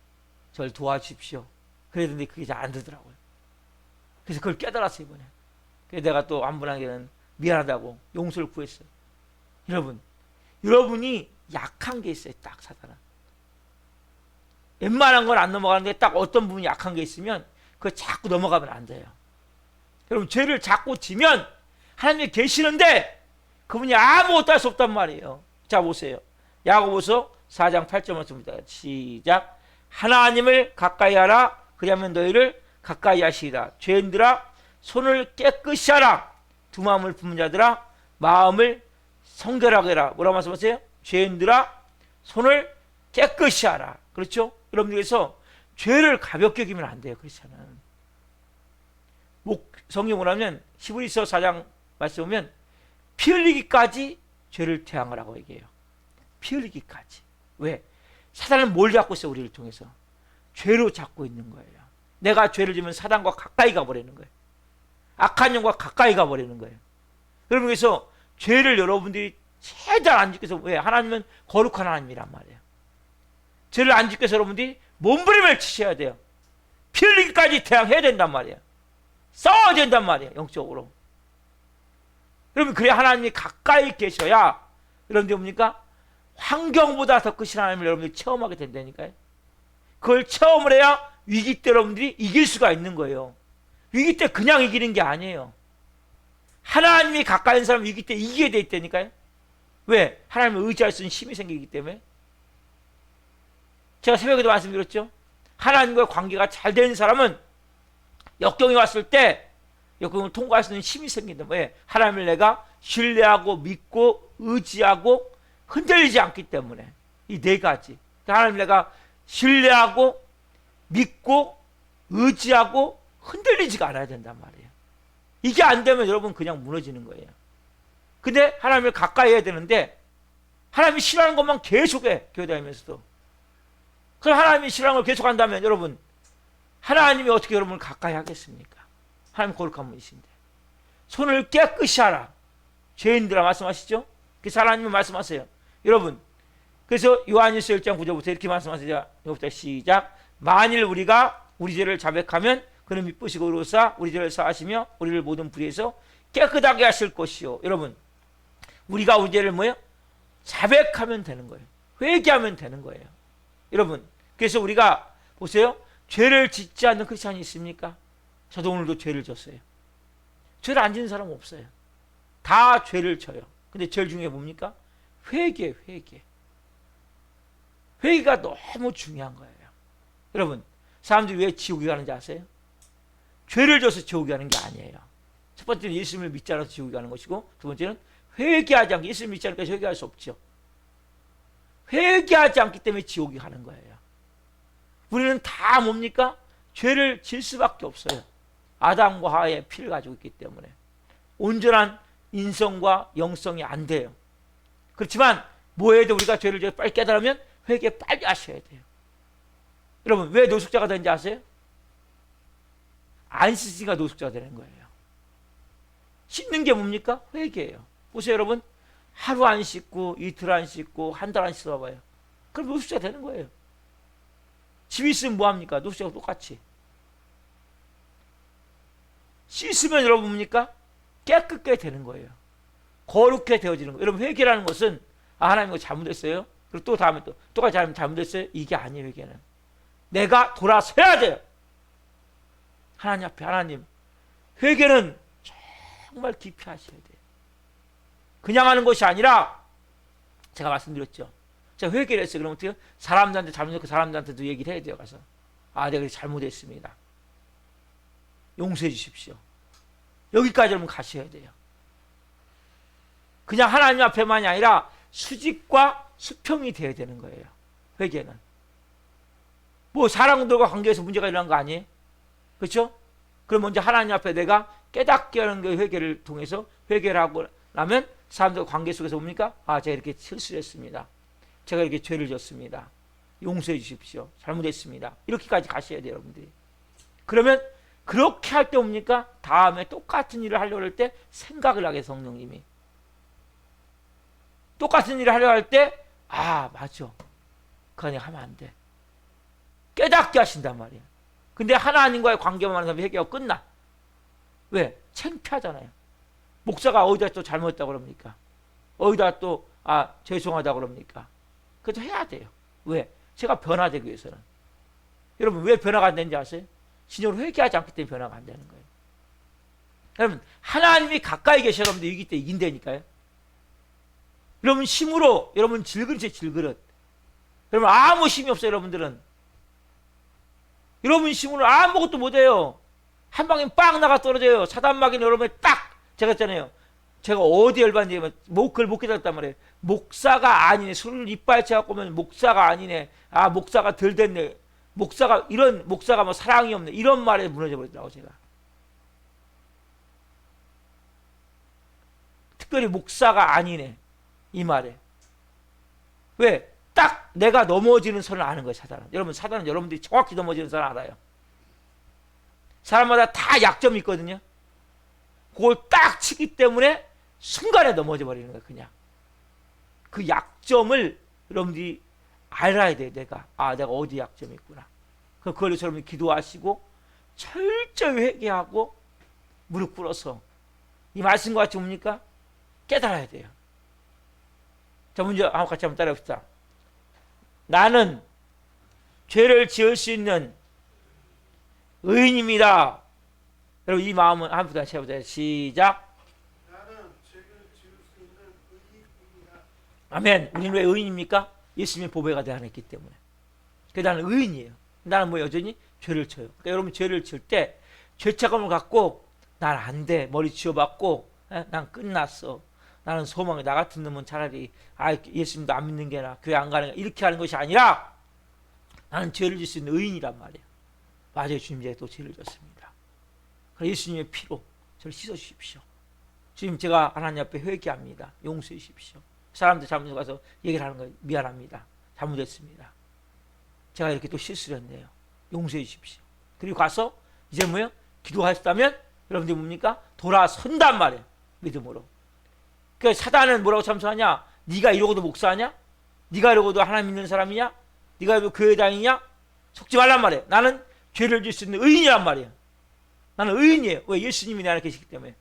S1: 저를 도와주십시오. 그랬는데 그게 잘 안 되더라고요. 그래서 그걸 깨달았어요 이번에. 그래서 내가 또 한 분에게는 미안하다고 용서를 구했어요. 여러분이 약한 게 있어요. 딱 사단은. 웬만한 건 안 넘어가는데 딱 어떤 부분이 약한 게 있으면 그거 자꾸 넘어가면 안 돼요. 여러분 죄를 자꾸 지면 하나님이 계시는데 그분이 아무것도 할 수 없단 말이에요. 자 보세요. 야고보서 4장 8절 말씀입니다. 시작. 하나님을 가까이 하라. 그리하면 너희를 가까이 하시리라. 죄인들아 손을 깨끗이 하라. 두 마음을 품은 자들아 마음을 성결하게 해라. 뭐라고 말씀하세요? 죄인들아 손을 깨끗이 하라. 그렇죠? 여러분들께서 죄를 가볍게 여기면 안 돼요. 크리스천은. 성경을 하면 히브리서 4장 말씀 보면 피 흘리기까지 죄를 대항하라고 얘기해요. 피 흘리기까지. 왜? 사단은 뭘 잡고 있어요? 우리를 통해서 죄로 잡고 있는 거예요. 내가 죄를 지면 사단과 가까이 가버리는 거예요. 악한 영과 가까이 가버리는 거예요. 여러분 그래서 죄를 여러분들이 최대한 안 짓기 위해서 왜? 하나님은 거룩한 하나님이란 말이에요. 죄를 안 짓기 위해서 여러분들이 몸부림을 치셔야 돼요. 피 흘리기까지 대항해야 된단 말이에요. 싸워야 된단 말이에요. 영적으로. 여러분 그래야 하나님이 가까이 계셔야 여러분들이 뭡니까? 환경보다 더 크신 하나님을 여러분들이 체험하게 된다니까요. 그걸 체험을 해야 위기 때 여러분들이 이길 수가 있는 거예요. 위기 때 그냥 이기는 게 아니에요. 하나님이 가까이 있는 사람은 위기 때 이기게 돼 있다니까요. 왜? 하나님을 의지할 수 있는 힘이 생기기 때문에. 제가 새벽에도 말씀드렸죠. 하나님과 관계가 잘 되는 사람은 역경이 왔을 때 역경을 통과할 수 있는 힘이 생긴다. 왜? 하나님을 내가 신뢰하고 믿고 의지하고 흔들리지 않기 때문에. 이 네 가지. 하나님을 내가 신뢰하고 믿고 의지하고 흔들리지가 않아야 된단 말이에요. 이게 안 되면 여러분 그냥 무너지는 거예요. 근데 하나님을 가까이 해야 되는데 하나님이 싫어하는 것만 계속해. 교회 다니면서도. 그럼 하나님이 싫어하는 걸 계속 한다면 여러분 하나님이 어떻게 여러분을 가까이 하겠습니까? 하나님 거룩한 분이신데. 손을 깨끗이 하라. 죄인들아 말씀하시죠? 그래서 하나님은 말씀하세요. 여러분, 그래서 요한일서 1장 9절부터 이렇게 말씀하세요. 여기부터 시작. 만일 우리가 우리 죄를 자백하면 그는 미쁘시고 의로우사 우리 죄를 사하시며 우리를 모든 불의에서 깨끗하게 하실 것이요. 여러분, 우리가 우리 죄를 뭐예요? 자백하면 되는 거예요. 회개하면 되는 거예요. 여러분, 그래서 우리가 보세요. 죄를 짓지 않는 크리스찬이 있습니까? 저도 오늘도 죄를 졌어요. 죄를 안 짓는 사람은 없어요. 다 죄를 져요. 근데 제일 중요한 게 뭡니까? 회개. 회개가 너무 중요한 거예요. 여러분, 사람들이 왜 지옥에 가는지 아세요? 죄를 져서 지옥에 가는 게 아니에요. 첫 번째는 예수님을 믿지 않아서 지옥에 가는 것이고, 두 번째는 회개하지 않고, 예수님을 믿지 않으니까 회개할 수 없죠. 회개하지 않기 때문에 지옥에 가는 거예요. 우리는 다 뭡니까? 죄를 질 수밖에 없어요. 아담과 하와의 피를 가지고 있기 때문에 온전한 인성과 영성이 안 돼요. 그렇지만 뭐 해도 우리가 죄를 빨리 깨달으면 회개 빨리 하셔야 돼요. 여러분, 왜 노숙자가 되는지 아세요? 안 씻으니까 노숙자가 되는 거예요. 씻는 게 뭡니까? 회개예요. 보세요, 여러분. 하루 안 씻고 이틀 안 씻고 한 달 안 씻어봐요. 그럼 노숙자가 되는 거예요. 집에 있으면 뭐합니까? 노숙자가 똑같이. 씻으면 여러분 뭡니까? 깨끗게 되는 거예요. 거룩게 되어지는 거예요. 여러분, 회개라는 것은 하나님 이거 잘못했어요. 그리고 또 다음에 똑같이 잘못했어요. 이게 아니에요. 회개는 내가 돌아서야 돼요. 하나님 앞에. 하나님, 회개는 정말 깊이 하셔야 돼요. 그냥 하는 것이 아니라 제가 말씀드렸죠. 제가 회개를 했어요. 그럼 어떻게 사람들한테 잘못했고 사람들한테도 얘기를 해야 돼요. 가서 내가 잘못했습니다. 용서해 주십시오. 여기까지 여러분 가셔야 돼요. 그냥 하나님 앞에만이 아니라 수직과 수평이 되어야 되는 거예요. 회개는. 뭐 사람들과 관계에서 문제가 일어난 거 아니에요? 그렇죠? 그럼 먼저 하나님 앞에 내가 깨닫게 하는 그 회개를 통해서 회개를 하고 나면 사람들과 관계 속에서 뭡니까? 제가 이렇게 실수를 했습니다. 제가 이렇게 죄를 졌습니다. 용서해 주십시오. 잘못했습니다. 이렇게까지 가셔야 돼요, 여러분들이. 그러면 그렇게 할 때 뭡니까? 다음에 똑같은 일을 하려고 할 때 생각을 하게, 성령님이. 똑같은 일을 하려고 할 때, 맞아. 그거 내가 하면 안 돼. 깨닫게 하신단 말이에요. 근데 하나님과의 관계만 하는 사람이 회개가 끝나. 왜? 창피하잖아요. 목사가 어디다 또 잘못했다고 그럽니까? 어디다 또, 죄송하다고 그럽니까? 그래도 해야 돼요. 왜? 제가 변화되기 위해서는. 여러분, 왜 변화가 안 되는지 아세요? 진정으로 회개하지 않기 때문에 변화가 안 되는 거예요. 여러분, 하나님이 가까이 계셔 여러분들 이기 때 이긴다니까요. 여러분, 힘으로, 여러분 질그릇이에요, 질그릇. 여러분, 아무 힘이 없어요, 여러분들은. 여러분 힘으로 아무것도 못해요. 한 방에 빵 나가 떨어져요. 사단마귀는 여러분의 딱, 제가 했잖아요. 제가 어디 열받는지, 그걸 못 깨달았단 말이에요. 목사가 아니네. 술을 이빨 채갖고 오면 목사가 아니네. 목사가 덜 됐네. 목사가 뭐 사랑이 없네. 이런 말에 무너져 버리더라고, 제가. 특별히 목사가 아니네. 이 말에. 왜? 딱 내가 넘어지는 선을 아는 거예요, 사단은. 여러분, 사단은 여러분들이 정확히 넘어지는 선을 알아요. 사람마다 다 약점이 있거든요. 그걸 딱 치기 때문에 순간에 넘어져 버리는 거예요, 그냥. 그 약점을 여러분들이 알아야 돼요, 내가. 내가 어디 약점이 있구나. 그걸 위해서 여러분이 기도하시고 철저히 회개하고 무릎 꿇어서 이 말씀과 같이 뭡니까? 깨달아야 돼요. 자, 먼저 같이 한번 따라해봅시다. 나는 죄를 지을 수 있는 의인입니다. 여러분, 이 마음은 한번 다시 해보세요. 시작.
S3: 나는 죄를 지을 수 있는 의인입니다.
S1: 아멘. 우리는 왜 의인입니까? 예수님의 보배가 내 안에 있기 때문에. 그래서 나는 의인이에요. 나는 뭐 여전히 죄를 쳐요. 그러니까 여러분, 죄를 칠 때 죄책감을 갖고 난 안 돼. 머리 쥐어박고 난 끝났어. 나는 소망이, 나 같은 놈은 차라리 예수님도 안 믿는 게 나아. 교회 안 가는 게 이렇게 하는 것이 아니라 나는 죄를 질 수 있는 의인이란 말이에요. 맞아요. 주님, 제가 또 죄를 졌습니다. 그래서 예수님의 피로 저를 씻어 주십시오. 주님, 제가 하나님 앞에 회개합니다. 용서해 주십시오. 사람들 잘못 가서 얘기를 하는 거예요. 미안합니다. 잘못했습니다. 제가 이렇게 또 실수를 했네요. 용서해 주십시오. 그리고 가서 이제 뭐예요? 기도하셨다면 여러분들이 뭡니까? 돌아선단 말이에요. 믿음으로. 그러니까 사단은 뭐라고 참소하냐? 네가 이러고도 목사냐? 네가 이러고도 하나님 믿는 사람이냐? 네가 이러고 교회 다니냐? 속지 말란 말이에요. 나는 죄를 질 수 있는 의인이란 말이에요. 나는 의인이에요. 왜? 예수님이 내 안에 계시기 때문에.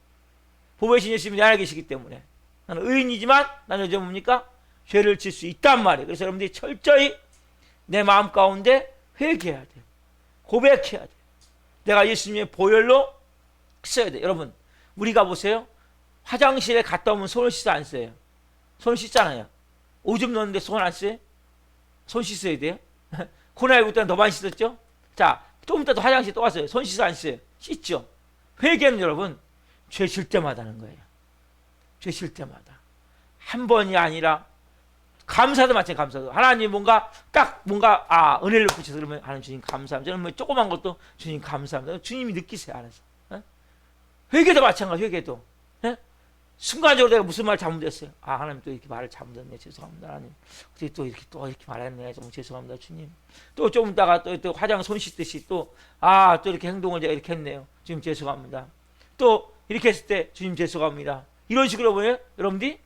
S1: 보배신 예수님이 내 안에 계시기 때문에. 나는 의인이지만 나는 여전히 뭡니까? 죄를 질 수 있단 말이에요. 그래서 여러분들이 철저히 내 마음 가운데 회개해야 돼요. 고백해야 돼요. 내가 예수님의 보혈로 써야 돼요. 여러분, 우리가 보세요. 화장실에 갔다 오면 손을 씻어 안 써요? 손 씻잖아요. 오줌 넣는데 손 안 써요? 손 씻어야 돼요. 코로나19 때는 더 많이 씻었죠? 자, 좀 이따 또 화장실 또 왔어요. 손 씻어 안 씻어요? 씻죠. 회개는 여러분, 죄 질 때마다 하는 거예요. 죄 질 때마다. 한 번이 아니라, 감사도 마찬가지. 감사도. 하나님 뭔가 은혜를 붙여서 그러면 하나님 주님 감사합니다. 저는 뭐 조그만 것도 주님 감사합니다. 주님이 느끼세요. 알아서. 회개도 마찬가지. 회개도. 순간적으로 내가 무슨 말 잘못했어요. 하나님 또 이렇게 말을 잘못했네. 죄송합니다. 하나님. 어떻게 또 이렇게 말했네. 좀 죄송합니다. 주님. 또 좀 있다가 또 화장 손 씻듯이 또 이렇게 행동을 제가 이렇게 했네요. 주님 죄송합니다. 또 이렇게 했을 때 주님 죄송합니다. 이런 식으로 보면 여러분들이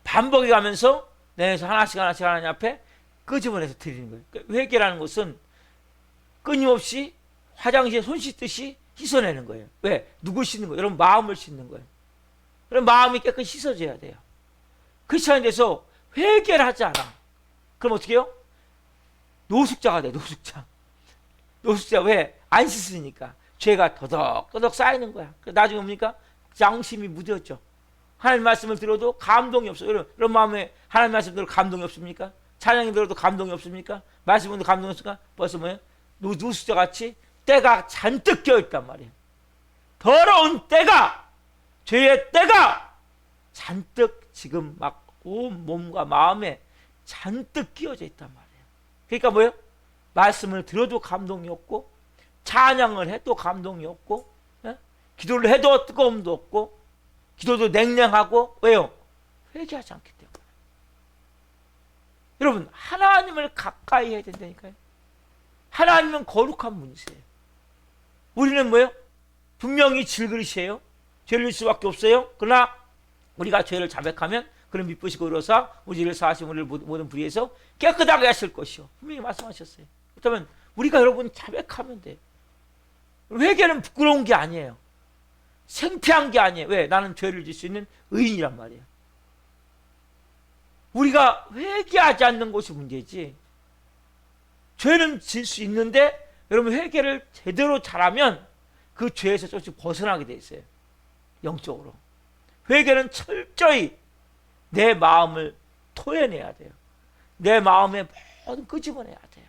S1: 반복해 가면서 내에서 하나씩 하나님 앞에 끄집어내서 드리는 거예요. 그러니까 회개라는 것은 끊임없이 화장실에 손 씻듯이 씻어내는 거예요. 왜? 누굴 씻는 거예요? 여러분 마음을 씻는 거예요. 그럼 마음이 깨끗이 씻어져야 돼요. 그렇지 않은 데서 회개를 하지 않아. 그럼 어떻게 해요? 노숙자가 돼. 노숙자 왜? 안 씻으니까 죄가 더덕더덕 쌓이는 거야. 나중에 뭡니까? 양심이 무뎌져. 하나님 말씀을 들어도 감동이 없어요. 이런 마음에 하나님 말씀 들어도 감동이 없습니까? 찬양이 들어도 감동이 없습니까? 말씀을 들어도 감동이 없습니까? 벌써 뭐예요? 노숙자같이 때가 잔뜩 껴있단 말이에요. 더러운 때가, 죄의 때가 잔뜩 지금 막 온 몸과 마음에 잔뜩 끼어져 있단 말이에요. 그러니까 뭐예요? 말씀을 들어도 감동이 없고, 찬양을 해도 감동이 없고, 기도를 해도 뜨거움도 없고, 기도도 냉랭하고. 왜요? 회개하지 않기 때문에. 여러분, 하나님을 가까이 해야 된다니까요. 하나님은 거룩한 분이세요. 우리는 뭐예요? 분명히 질그릇이에요. 죄를 질 수밖에 없어요. 그러나 우리가 죄를 자백하면 그는 미쁘시고 의로사 우리를 사하시고 우리를 모든 불의에서 깨끗하게 하실 것이요. 분명히 말씀하셨어요. 그렇다면 우리가 여러분 자백하면 돼요. 회개는 부끄러운 게 아니에요. 창피한 게 아니에요. 왜? 나는 죄를 질 수 있는 의인이란 말이에요. 우리가 회개하지 않는 것이 문제지. 죄는 질 수 있는데 여러분 회개를 제대로 잘하면 그 죄에서 조금씩 벗어나게 돼 있어요. 영적으로. 회개는 철저히 내 마음을 토해내야 돼요. 내 마음에 모든 끄집어내야 돼요.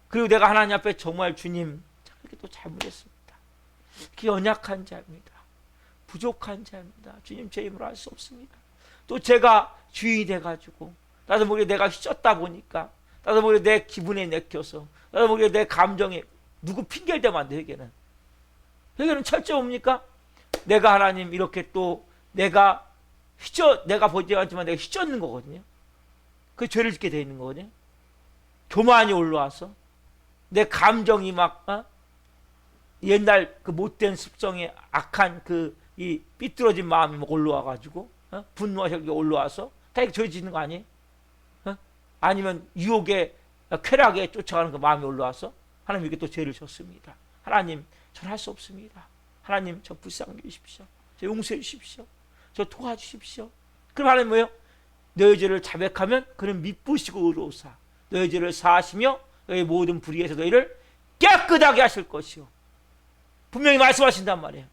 S1: 그리고 내가 하나님 앞에 정말 주님 이렇게 또 잘못했습니다. 이렇게 연약한 자입니다. 부족한 자입니다. 주님 제 힘으로 할 수 없습니다. 또 제가 주인이 돼가지고 나도 모르게 내가 휘젓다 보니까 나도 모르게 내 기분에 내켜서 나도 모르게 내 감정에 누구 핑계를 대면 안 돼. 회개는 철저히 뭡니까? 내가 하나님 이렇게 또 내가 보지 않지만 내가 휘젓는 거거든요. 그 죄를 짓게 돼 있는 거거든요. 교만이 올라와서 내 감정이 막 옛날 그 못된 습성에 악한 이 삐뚤어진 마음이 막 올라와가지고 분노와 혈기가 올라와서 다 이렇게 죄 짓는 거 아니에요? 아니면 유혹에 쾌락에 쫓아가는 그 마음이 올라와서 하나님 이게 또 죄를 졌습니다. 하나님 저는 할 수 없습니다. 하나님 저 불쌍히 여기십시오. 저 용서해 주십시오. 저 도와주십시오. 그럼 하나님 뭐예요? 너희 죄를 자백하면 그는 미쁘시고 의로우사 너희 죄를 사하시며 너희 모든 불의에서 너희를 깨끗하게 하실 것이요. 분명히 말씀하신단 말이에요.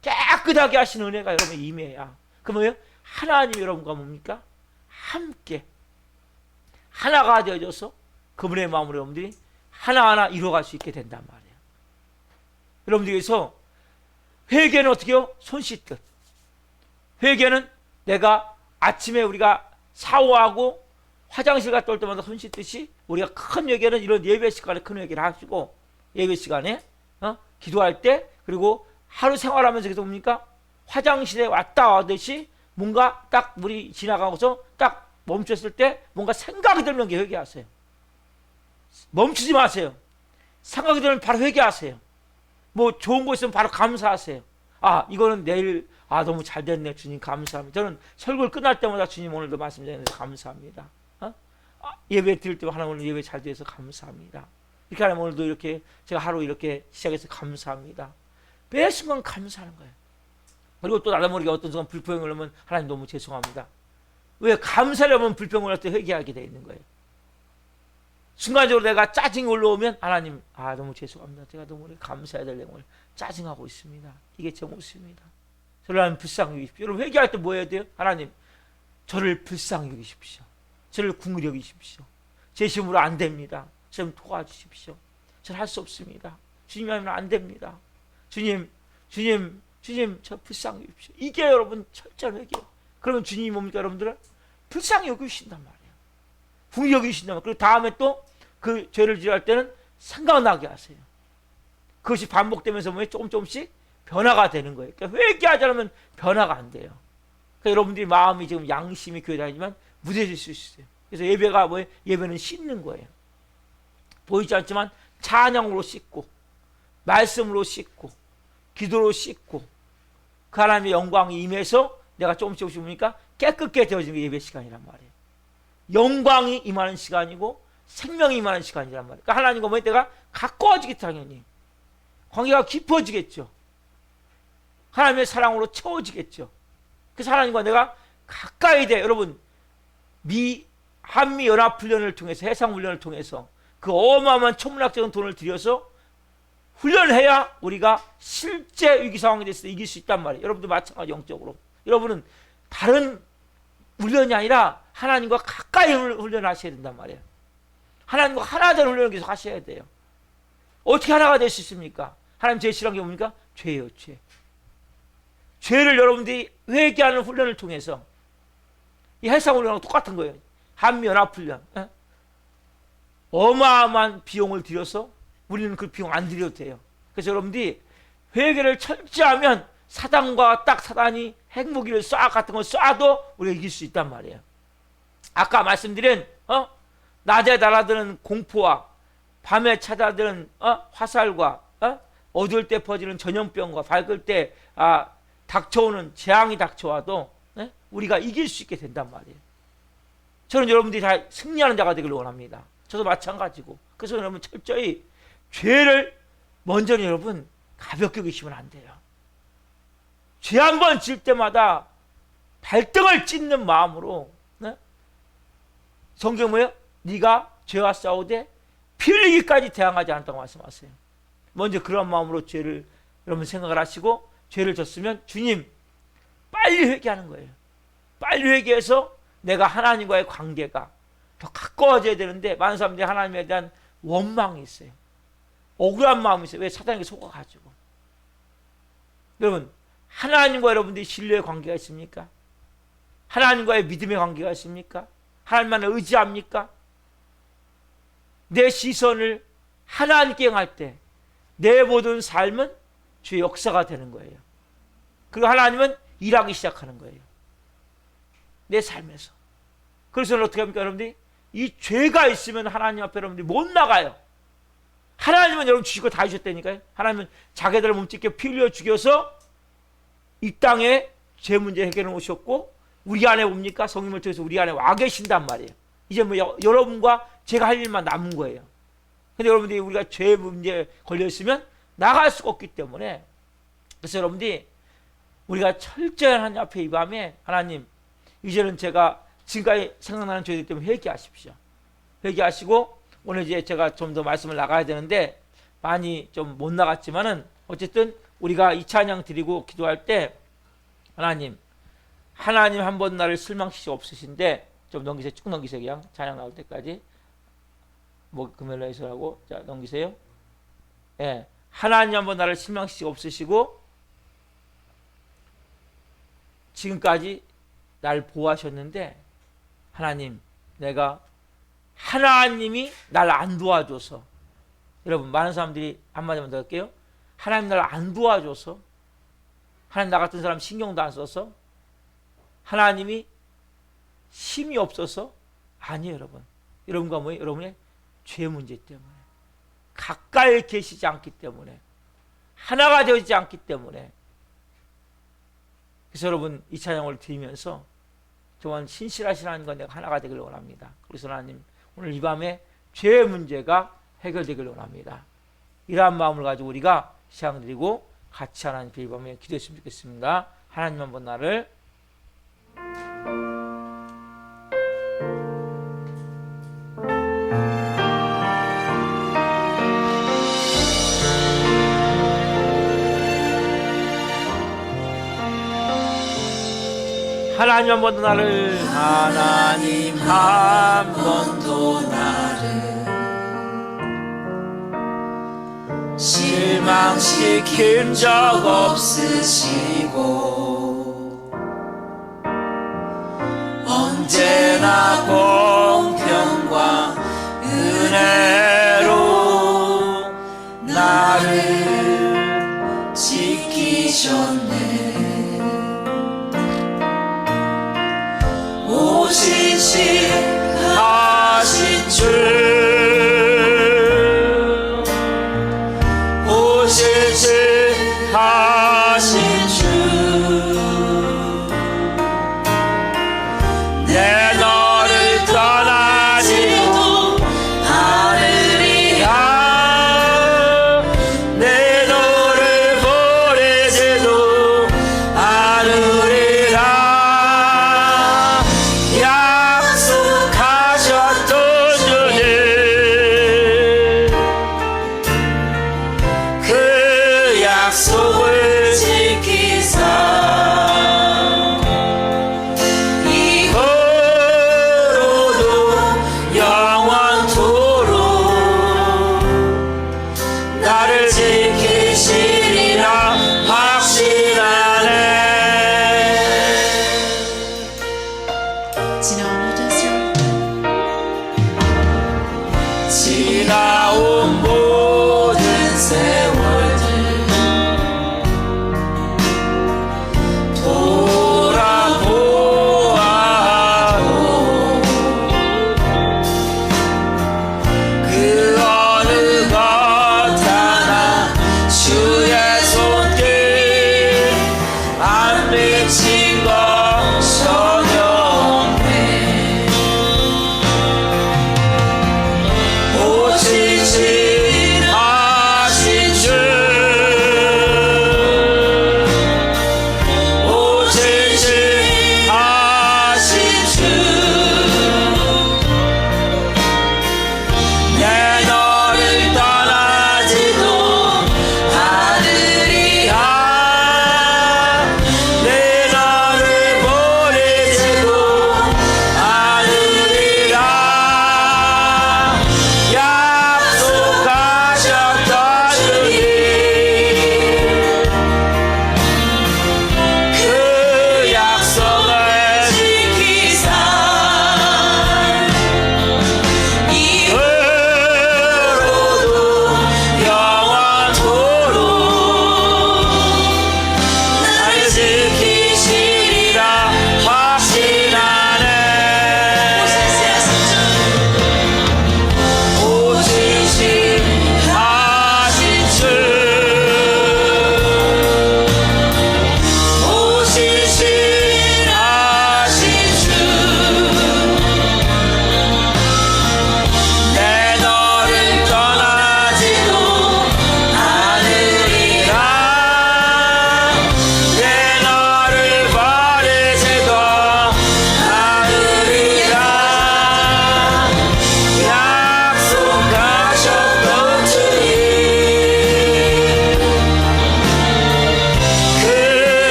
S1: 깨끗하게 하시는 은혜가 여러분 임해야. 그 뭐예요? 하나님 여러분과 뭡니까? 함께 하나가 되어져서 그분의 마음으로 여러분들이 하나하나 이루어갈 수 있게 된단 말이에요. 여러분들께서 회개는 어떻게 해요? 손 씻듯. 회개는 내가 아침에 우리가 샤워하고 화장실 갔다 올 때마다 손 씻듯이 우리가 큰 회개는 이런 예배 시간에 큰 회개를 하시고 예배 시간에 기도할 때 그리고 하루 생활하면서 계속 뭡니까? 화장실에 왔다 와듯이 뭔가 딱 물이 지나가고서 딱 멈췄을 때 뭔가 생각이 들면 회개하세요. 멈추지 마세요. 생각이 들면 바로 회개하세요. 뭐 좋은 거 있으면 바로 감사하세요. 아, 이거는 내일, 아, 너무 잘 됐네. 주님 감사합니다. 저는 설교를 끝날 때마다 주님 오늘도 말씀 전해서 감사합니다. 예배 드릴 때마다 하나님 오늘 예배 잘 돼서 감사합니다. 이렇게 하나님 오늘도 이렇게 제가 하루 이렇게 시작해서 감사합니다. 매 순간 감사하는 거예요. 그리고 또 나도 모르게 어떤 순간 불평을 하면 하나님 너무 죄송합니다. 왜? 감사하려면 불평을 할 때 회개하게 되어 있는 거예요. 순간적으로 내가 짜증이 올라오면 하나님, 아, 너무 죄송합니다. 제가 너무 감사해야 될 내용을 짜증하고 있습니다. 이게 제 모습입니다. 저를 하나님 불쌍히 여기십시오. 여러분 회개할 때 뭐 해야 돼요? 하나님, 저를 불쌍히 여기십시오. 저를 긍휼히 여기십시오. 제 힘으로 안 됩니다. 좀 도와주십시오. 저는 할 수 없습니다. 주님 하면 안 됩니다. 주님, 저 불쌍히 여기십시오. 이게 여러분 철저한 회개예요. 그러면 주님이 뭡니까 여러분들은? 불쌍히 여기신단 말이에요. 긍휼히 여기신단 말이에요. 그리고 다음에 또 그 죄를 지할 때는 생각나게 하세요. 그것이 반복되면서 뭐예요? 조금씩 변화가 되는 거예요. 그러니까 회개하지 않으면 변화가 안 돼요. 그러니까 여러분들이 마음이 지금 양심이 교회 다니지만 무뎌질 수 있어요. 그래서 예배가 뭐예요? 예배는 씻는 거예요. 보이지 않지만 찬양으로 씻고, 말씀으로 씻고, 기도로 씻고, 그 하나님의 영광이 임해서 내가 조금씩 보니까 깨끗게 되어지는 게 예배 시간이란 말이에요. 영광이 임하는 시간이고 생명이 임하는 시간이란 말이에요. 그러니까 하나님과 뭐예요? 내가 가까워지겠죠. 당연히 관계가 깊어지겠죠. 하나님의 사랑으로 채워지겠죠. 그래서 하나님과 내가 가까이 돼. 여러분, 한미 연합훈련을 통해서, 해상훈련을 통해서 그 어마어마한 천문학적인 돈을 들여서 훈련을 해야 우리가 실제 위기 상황에 대해서 이길 수 있단 말이에요. 여러분도 마찬가지 영적으로. 여러분은 다른 훈련이 아니라 하나님과 가까이 훈련하셔야 된단 말이에요. 하나님과 하나 되는 훈련을 계속 하셔야 돼요. 어떻게 하나가 될 수 있습니까? 하나님 제일 싫어하는 게 뭡니까? 죄예요, 죄. 죄를 여러분들이 회개하는 훈련을 통해서 이 해상훈련하고 똑같은 거예요. 한미연합훈련. 어마어마한 비용을 들여서 우리는 그 비용 안 들여도 돼요. 그래서 여러분들이 회개를 철저하면 사단과 딱 사단이 핵무기를 같은 걸 쏴도 우리가 이길 수 있단 말이에요. 아까 말씀드린 낮에 날아드는 공포와 밤에 찾아드는 화살과 어두울 때 퍼지는 전염병과 밝을 때 닥쳐오는 재앙이 닥쳐와도 우리가 이길 수 있게 된단 말이에요. 저는 여러분들이 다 승리하는 자가 되길 원합니다. 저도 마찬가지고. 그래서 여러분 철저히 죄를 먼저 여러분 가볍게 여기시면 안 돼요. 죄 한 번 질 때마다 발등을 찢는 마음으로 성경 뭐예요? 네가 죄와 싸우되 피 흘리기까지 대항하지 않았다고 말씀하세요. 먼저 그런 마음으로 죄를 여러분 생각을 하시고 죄를 졌으면 주님 빨리 회개하는 거예요. 빨리 회개해서 내가 하나님과의 관계가 더 가까워져야 되는데 많은 사람들이 하나님에 대한 원망이 있어요. 억울한 마음이 있어요. 왜? 사단에게 속아가지고. 여러분 하나님과 여러분들이 신뢰의 관계가 있습니까? 하나님과의 믿음의 관계가 있습니까? 하나님만을 의지합니까? 내 시선을 하나님께 향할 때 내 모든 삶은 주의 역사가 되는 거예요. 그리고 하나님은 일하기 시작하는 거예요. 내 삶에서. 그래서 어떻게 합니까 여러분들이? 이 죄가 있으면 하나님 앞에 여러분들이 못 나가요. 하나님은 여러분 주시고 다 주셨다니까요. 하나님은 자기들을 몸짓게 피 흘려 죽여서 이 땅에 죄 문제 해결해 오셨고 우리 안에 뭡니까? 성령을 통해서 우리 안에 와 계신단 말이에요. 이제 뭐 여러분과 제가 할 일만 남은 거예요. 근데 여러분들이 우리가 죄 문제에 걸려 있으면 나갈 수가 없기 때문에 그래서 여러분들이 우리가 철저한 하나님 앞에 이 밤에 하나님 이제는 제가 지금까지 생각나는 죄들 때문에 회개하십시오. 회개하시고 오늘 이제 제가 좀 더 말씀을 나가야 되는데 많이 좀 못 나갔지만은 어쨌든 우리가 이 찬양 드리고 기도할 때 하나님 한 번 나를 실망시키시 없으신데 좀 넘기세요. 쭉 넘기세요. 그냥 찬양 나올 때까지 뭐 금요일에 해서라고 자 넘기세요. 예, 하나님 한 번 나를 실망시키시 없으시고 지금까지 날 보호하셨는데 하나님 내가 하나님이 날 안 도와줘서 여러분 많은 사람들이 한마디만 더 할게요. 하나님 날 안 도와줘서 하나님 나 같은 사람 신경도 안 써서 하나님이 힘이 없어서 아니에요 여러분. 여러분과 뭐예요? 여러분의 죄 문제 때문에 가까이 계시지 않기 때문에 하나가 되어지지 않기 때문에 그래서 여러분 이 찬양을 드리면서 정말 신실하신 하나님과 내가 하나가 되길 원합니다. 그래서 하나님 오늘 이 밤에 죄의 문제가 해결되길 원합니다. 이러한 마음을 가지고 우리가 시향 드리고 같이 하나님께 이 밤에 기도했으면 좋겠습니다. 하나님 한번 나를 하나님 한 번도 나를 하나님 한 번도 나를 실망시킨 적 없으시고 언제나 공평과 은혜로 나를 지키셨네. 오신실하신 주 오신실하신 주 내 너를 떠나지도 않으리라 내 너를 보내지도 않으리라 약속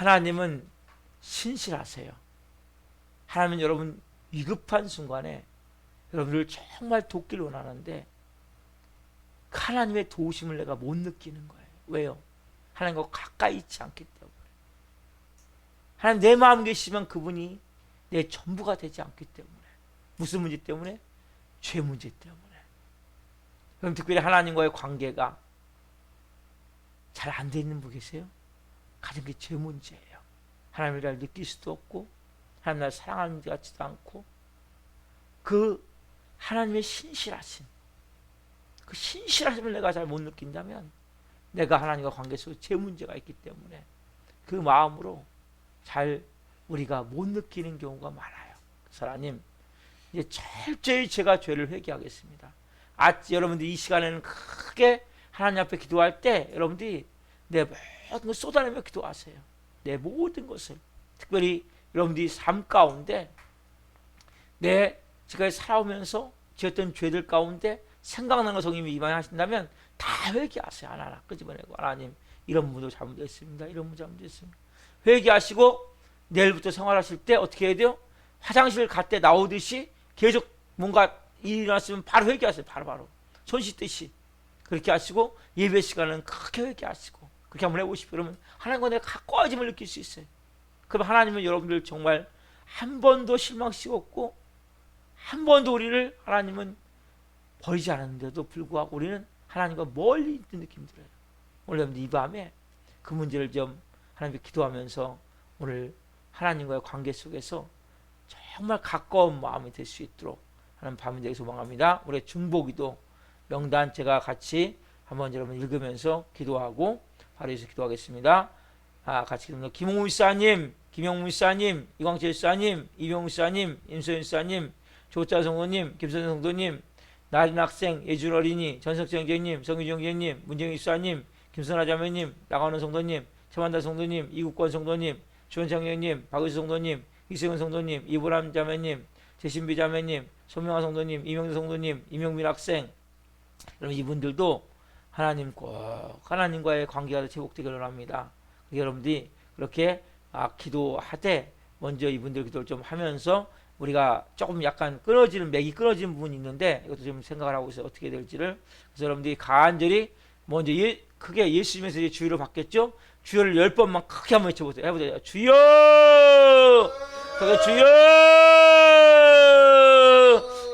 S1: 하나님은 신실하세요. 하나님은 여러분 위급한 순간에 여러분들 정말 돕기를 원하는데 그 하나님의 도우심을 내가 못 느끼는 거예요. 왜요? 하나님과 가까이 있지 않기 때문에. 하나님 내 마음 계시면 그분이 내 전부가 되지 않기 때문에. 무슨 문제 때문에? 죄 문제 때문에. 그럼 특별히 하나님과의 관계가 잘 안 돼 있는 분 계세요? 가장 게 죄 문제예요. 하나님을 잘 느낄 수도 없고 하나님 나를 사랑하는 것 같지도 않고 그 하나님의 신실하심, 그 신실하심을 내가 잘 못 느낀다면 내가 하나님과 관계 속에 죄 문제가 있기 때문에 그 마음으로 잘 우리가 못 느끼는 경우가 많아요. 그래서 하나님 이제 철저히 제가 죄를 회개하겠습니다. 여러분들 이 시간에는 크게 하나님 앞에 기도할 때 여러분들이 내 모든 걸 쏟아내며 기도하세요. 내 모든 것을. 특별히 여러분들이 삶 가운데 지금까지 살아오면서 지었던 죄들 가운데 생각나는 거 성님이 임하신다면 다 회개하세요. 하나하나 끄집어내고 하나님 이런 부분도 잘못됐습니다. 이런 부분 잘못됐습니다. 회개하시고 내일부터 생활하실 때 어떻게 해야 돼요? 화장실 갈 때 나오듯이 계속 뭔가 일이 일어났으면 바로 회개하세요. 바로 손 씻듯이 그렇게 하시고 예배 시간은 크게 회개하시고 그렇게 한번 해보십시오. 그러면 하나님과 내가 가까워짐을 느낄 수 있어요. 그럼 하나님은 여러분들 정말 한 번도 실망시켰고 한 번도 우리를 하나님은 버리지 않았는데도 불구하고 우리는 하나님과 멀리 있는 느낌이 들어요. 오늘 여러분들 이 밤에 그 문제를 좀 하나님께 기도하면서 오늘 하나님과의 관계 속에서 정말 가까운 마음이 될 수 있도록 하는 밤이 되기 소망합니다. 우리 중보기도 명단 제가 같이 한번 여러분 읽으면서 기도하고 바로 여기서 기도하겠습니다. 같이 기도합니다. 김홍무 목사님, 김영무 목사님, 이광철 목사님, 이병우 목사님, 임소연 목사님, 조자 성도님, 김선생 성도님, 나린 학생, 예준 어린이, 전석정 형제님, 성유정 형제님, 문정희 목사님, 김선아 자매님, 나가는 성도님, 최만다 성도님, 이국권 성도님, 주원창 형님, 박의수 성도님, 이세훈 성도님, 이보람 자매님, 재신비 자매님, 손명아 성도님, 이명대 성도님, 이명민 학생, 여러분 이분들도 하나님 꼭 하나님과의 관계가 회복되기를 원합니다. 여러분들이 그렇게 기도하되 먼저 이분들 기도를 좀 하면서 우리가 조금 약간 맥이 끊어지는 부분이 있는데 이것도 좀 생각을 하고 있어요. 어떻게 될지를. 그래서 여러분들이 간절히 먼저 크게 예수님에서 이제 주의를 받겠죠. 주여를 10번만 크게 한번 외쳐보세요. 해보세요. 주여! 주여!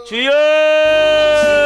S1: 주여!